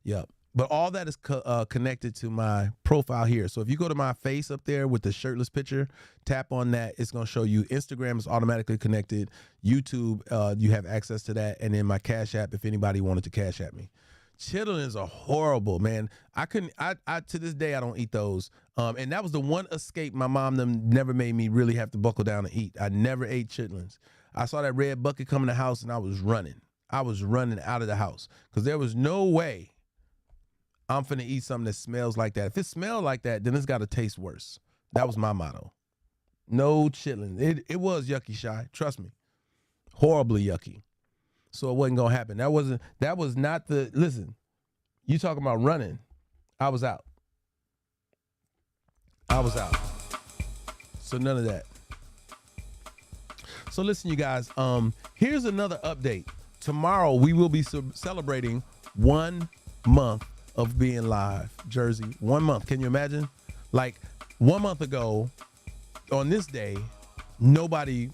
Yep. But all that is connected to my profile here. So if you go to my face up there with the shirtless picture, tap on that. It's going to show you Instagram is automatically connected. YouTube, you have access to that. And then my Cash App, if anybody wanted to Cash App me. Chitlins are horrible, man. I to this day, I don't eat those. And that was the one escape my mom never made me really have to buckle down and eat. I never ate chitlins. I saw that red bucket come in the house and I was running. I was running out of the house because there was no way I'm finna eat something that smells like that. If it smells like that, then it's got to taste worse. That was my motto. No chitlins. It was yucky, Shy. Trust me. Horribly yucky. So it wasn't gonna happen. That was not the, listen, you talking about running. I was out. So none of that. So listen, you guys, here's another update. Tomorrow we will be celebrating 1 month of being live. Jersey, 1 month. Can you imagine? Like 1 month ago on this day, I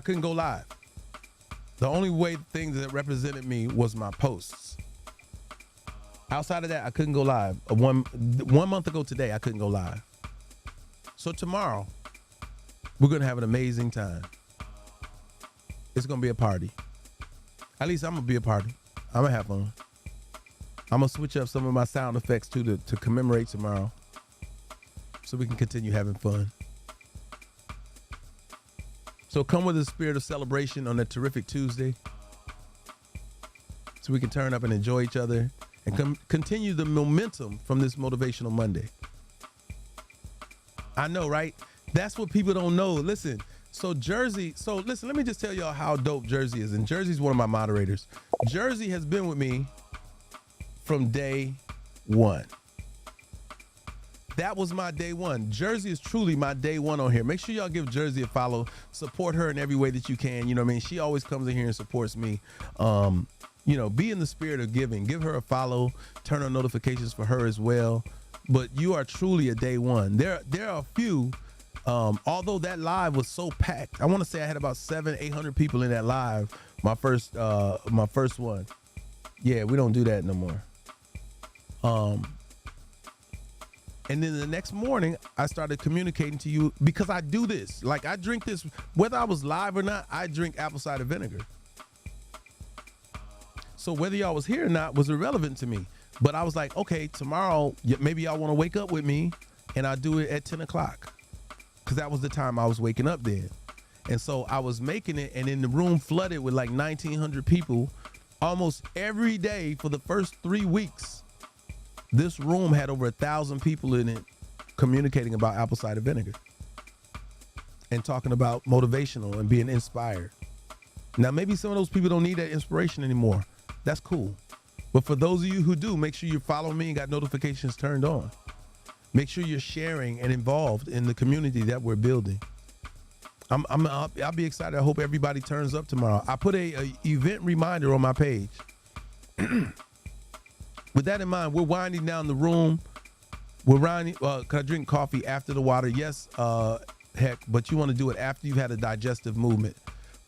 couldn't go live. The only thing that represented me was my posts. Outside of that, I couldn't go live. 1 month ago today, I couldn't go live. So tomorrow, we're going to have an amazing time. It's going to be a party. At least I'm going to be a party. I'm going to have fun. I'm going to switch up some of my sound effects too to commemorate tomorrow so we can continue having fun. So come with a spirit of celebration on a terrific Tuesday so we can turn up and enjoy each other and continue the momentum from this Motivational Monday. I know, right? That's what people don't know. Listen, listen, let me just tell y'all how dope Jersey is. And Jersey's one of my moderators. Jersey has been with me from day one. That was my day one. Jersey is truly my day one on here. Make sure y'all give Jersey a follow. Support her in every way that you can. You know what I mean? She always comes in here and supports me. Be in the spirit of giving. Give her a follow. Turn on notifications for her as well. But you are truly a day one. There are a few. Although that live was so packed, I want to say I had about 700-800 people in that live. My first one. Yeah, we don't do that no more. And then the next morning, I started communicating to you because I do this. Like I drink this, whether I was live or not, I drink apple cider vinegar. So whether y'all was here or not was irrelevant to me. But I was like, okay, tomorrow, maybe y'all want to wake up with me and I'll do it at 10 o'clock. Because that was the time I was waking up then. And so I was making it, and in the room flooded with like 1,900 people almost every day for the first 3 weeks. This room had over 1,000 people in it communicating about apple cider vinegar and talking about motivational and being inspired. Now, maybe some of those people don't need that inspiration anymore. That's cool. But for those of you who do, make sure you follow me and got notifications turned on. Make sure you're sharing and involved in the community that we're building. I'll be excited. I hope everybody turns up tomorrow. I put a event reminder on my page. With that in mind, we're winding down the room. Can I drink coffee after the water? Yes, heck, but you want to do it after you've had a digestive movement.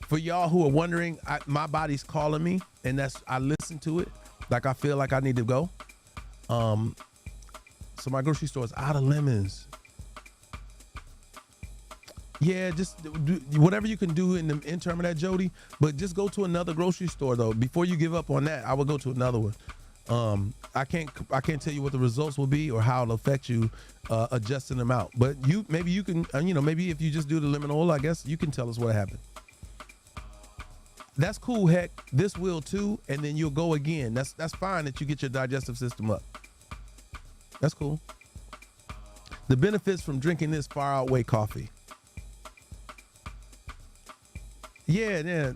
For y'all who are wondering, my body's calling me, and I listen to it. Like I feel like I need to go. So my grocery store is out of lemons. Yeah, just do whatever you can do in the interim of that, Jody. But just go to another grocery store though. Before you give up on that, I will go to another one. I can't tell you what the results will be or how it'll affect you adjusting them out. But maybe you can, maybe if you just do the lemon oil, I guess you can tell us what happened. That's cool, heck. This will too, and then you'll go again. That's fine that you get your digestive system up. That's cool. The benefits from drinking this far outweigh coffee. Yeah.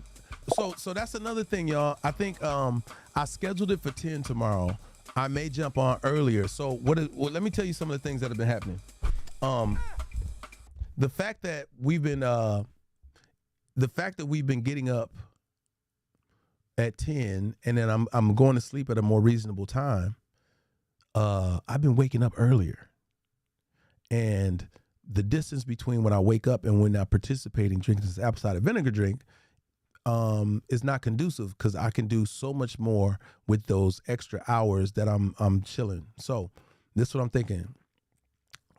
So that's another thing, y'all. I think I scheduled it for 10 tomorrow. I may jump on earlier. So let me tell you some of the things that have been happening. The fact that we've been getting up at 10 and then I'm going to sleep at a more reasonable time. I've been waking up earlier, and the distance between when I wake up and when I participate in drinking this apple cider vinegar drink is not conducive, because I can do so much more with those extra hours that I'm chilling. So this is what I'm thinking.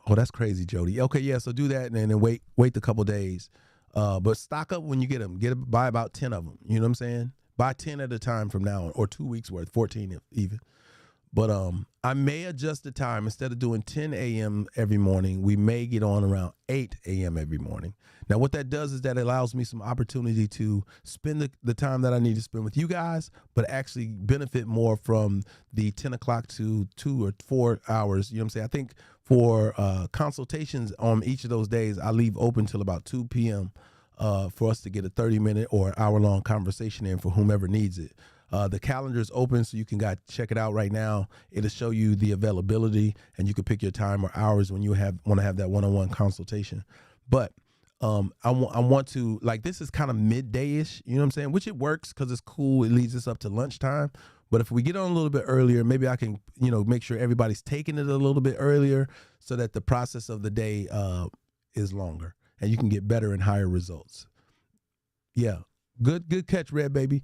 Oh, that's crazy, Jody. Okay, yeah. So do that, and then wait a couple days. But stock up when you get them. Buy about 10 of them. You know what I'm saying? Buy 10 at a time from now on, or 2 weeks worth, 14 even. But I may adjust the time. Instead of doing 10 a.m. every morning, we may get on around 8 a.m. every morning. Now, what that does is that it allows me some opportunity to spend the time that I need to spend with you guys, but actually benefit more from the 10 o'clock to 2 or 4 hours. You know what I'm saying? I think for consultations on each of those days, I leave open till about 2 p.m. For us to get a 30-minute or hour-long conversation in for whomever needs it. The calendar is open, so you can check it out right now. It'll show you the availability, and you can pick your time or hours when you want to have that one-on-one consultation. But I want to, like, this is kind of midday-ish, you know what I'm saying? Which it works because it's cool. It leads us up to lunchtime. But if we get on a little bit earlier, maybe I can, make sure everybody's taking it a little bit earlier so that the process of the day is longer and you can get better and higher results. Yeah. Good catch, Red Baby.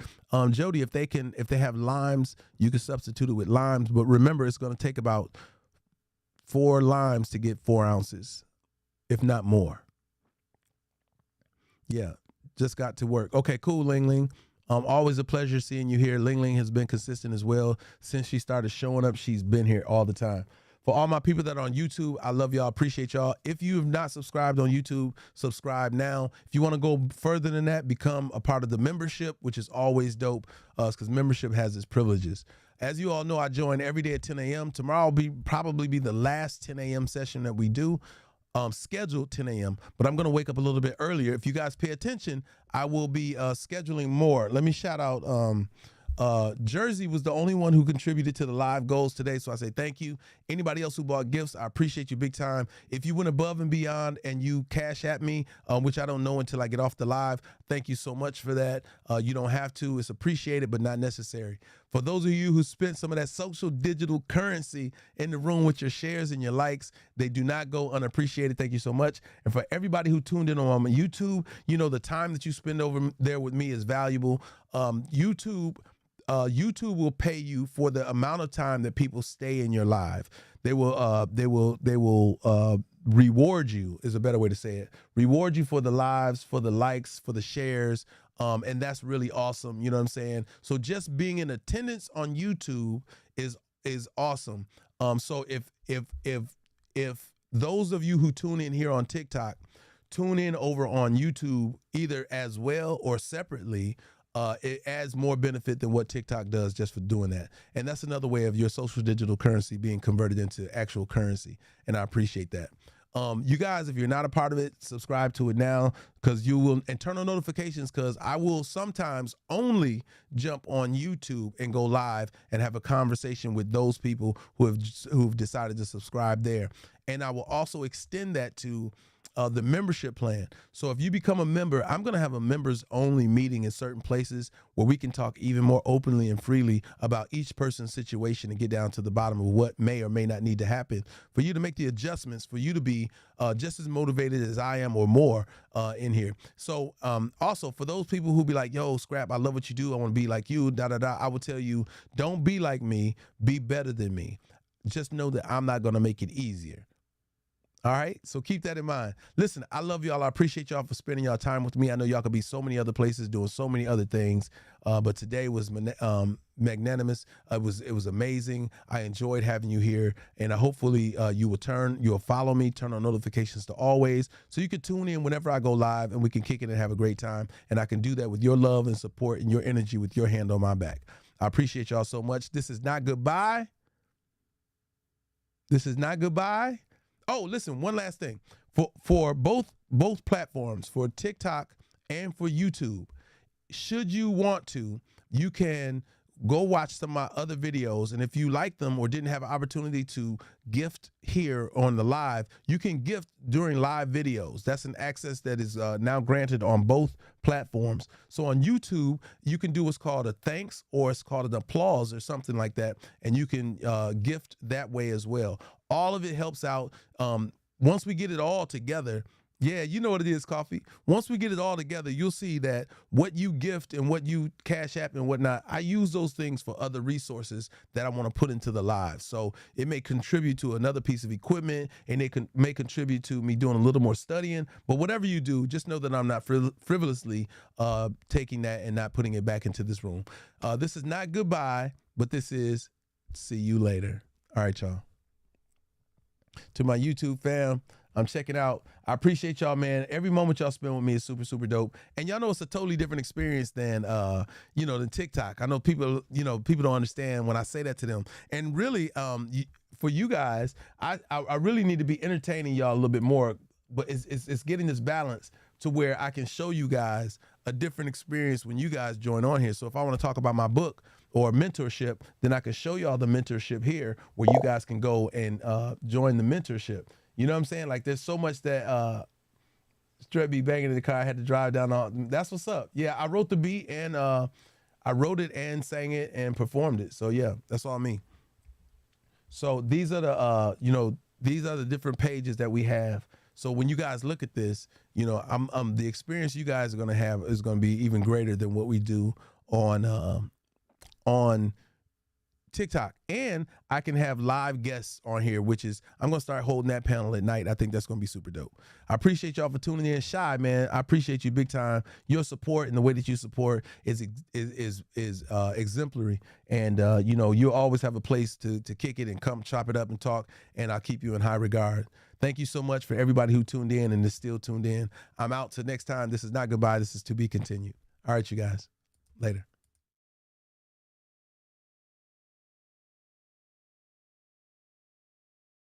Jody, if they have limes, you can substitute it with limes. But remember, it's going to take about 4 limes to get 4 ounces, if not more. Yeah, just got to work. Okay, cool, Ling Ling. Always a pleasure seeing you here. Ling Ling has been consistent as well. Since she started showing up, she's been here all the time. For all my people that are on YouTube, I love y'all, appreciate y'all. If you have not subscribed on YouTube, subscribe now. If you want to go further than that, become a part of the membership, which is always dope, because membership has its privileges. As you all know, I join every day at 10 a.m. Tomorrow will probably be the last 10 a.m. session that we do. Scheduled 10 a.m., but I'm going to wake up a little bit earlier. If you guys pay attention, I will be scheduling more. Let me shout out Jersey was the only one who contributed to the live goals today, so I say thank you. Anybody else who bought gifts, I appreciate you big time. If you went above and beyond and you cash at me, which I don't know until I get off the live, thank you so much for that. You don't have to. It's appreciated, but not necessary. For those of you who spent some of that social digital currency in the room with your shares and your likes, they do not go unappreciated. Thank you so much. And for everybody who tuned in on YouTube, the time that you spend over there with me is valuable. YouTube will pay you for the amount of time that people stay in your live. They will reward you, is a better way to say it. Reward you for the lives, for the likes, for the shares. And that's really awesome. You know what I'm saying? So just being in attendance on YouTube is awesome. So if those of you who tune in here on TikTok tune in over on YouTube either as well or separately, it adds more benefit than what TikTok does just for doing that. And that's another way of your social digital currency being converted into actual currency. And I appreciate that. You guys, if you're not a part of it, subscribe to it now, because you will, and turn on notifications, because I will sometimes only jump on YouTube and go live and have a conversation with those people who've decided to subscribe there. And I will also extend that to the membership plan. So if you become a member, I'm going to have a members only meeting in certain places where we can talk even more openly and freely about each person's situation and get down to the bottom of what may or may not need to happen for you to make the adjustments, for you to be just as motivated as I am or more in here. So also for those people who be like, yo, Scrap, I love what you do, I want to be like you, I will tell you, don't be like me, be better than me. Just know that I'm not going to make it easier. All right, so keep that in mind. Listen, I love y'all. I appreciate y'all for spending y'all time with me. I know y'all could be so many other places doing so many other things, but today was magnanimous. It was amazing. I enjoyed having you here, and hopefully you'll follow me, turn on notifications to always, so you can tune in whenever I go live, and we can kick it and have a great time. And I can do that with your love and support and your energy, with your hand on my back. I appreciate y'all so much. This is not goodbye. This is not goodbye. Oh, listen, one last thing. For both platforms, for TikTok and for YouTube, should you want to, you can go watch some of my other videos, and if you like them or didn't have an opportunity to gift here on the live, you can gift during live videos. That's an access that is now granted on both platforms. So on YouTube, you can do what's called a thanks, or it's called an applause or something like that, and you can gift that way as well. All of it helps out. Once we get it all together, yeah, you know what it is, Coffee. Once we get it all together, you'll see that what you gift and what you cash app and whatnot, I use those things for other resources that I want to put into the live. So it may contribute to another piece of equipment, and it may contribute to me doing a little more studying. But whatever you do, just know that I'm not frivolously taking that and not putting it back into this room. This is not goodbye, but this is see you later. All right, y'all. To my YouTube fam, I'm checking out. I appreciate y'all, man. Every moment y'all spend with me is super, super dope. And y'all know it's a totally different experience than, than TikTok. I know people don't understand when I say that to them. And really, for you guys, I really need to be entertaining y'all a little bit more. But it's getting this balance to where I can show you guys a different experience when you guys join on here. So if I want to talk about my book or mentorship, then I can show y'all the mentorship here, where you guys can go and join the mentorship. You know what I'm saying? Like, there's so much that Straight beat banging in the car. I had to drive down all. That's what's up. Yeah, I wrote the beat and I wrote it and sang it and performed it. So yeah, that's all me. So these are the these are the different pages that we have. So when you guys look at this, I'm the experience you guys are gonna have is gonna be even greater than what we do on TikTok. And I can have live guests on here, which is I'm gonna start holding that panel at night. I think that's gonna be super dope. I appreciate y'all for tuning in. Shy, man, I appreciate you big time. Your support and the way that you support is exemplary. And you always have a place to kick it and come chop it up and talk. And I'll keep you in high regard. Thank you so much for everybody who tuned in and is still tuned in. I'm out till next time. This is not goodbye. This is to be continued. All right, you guys. Later.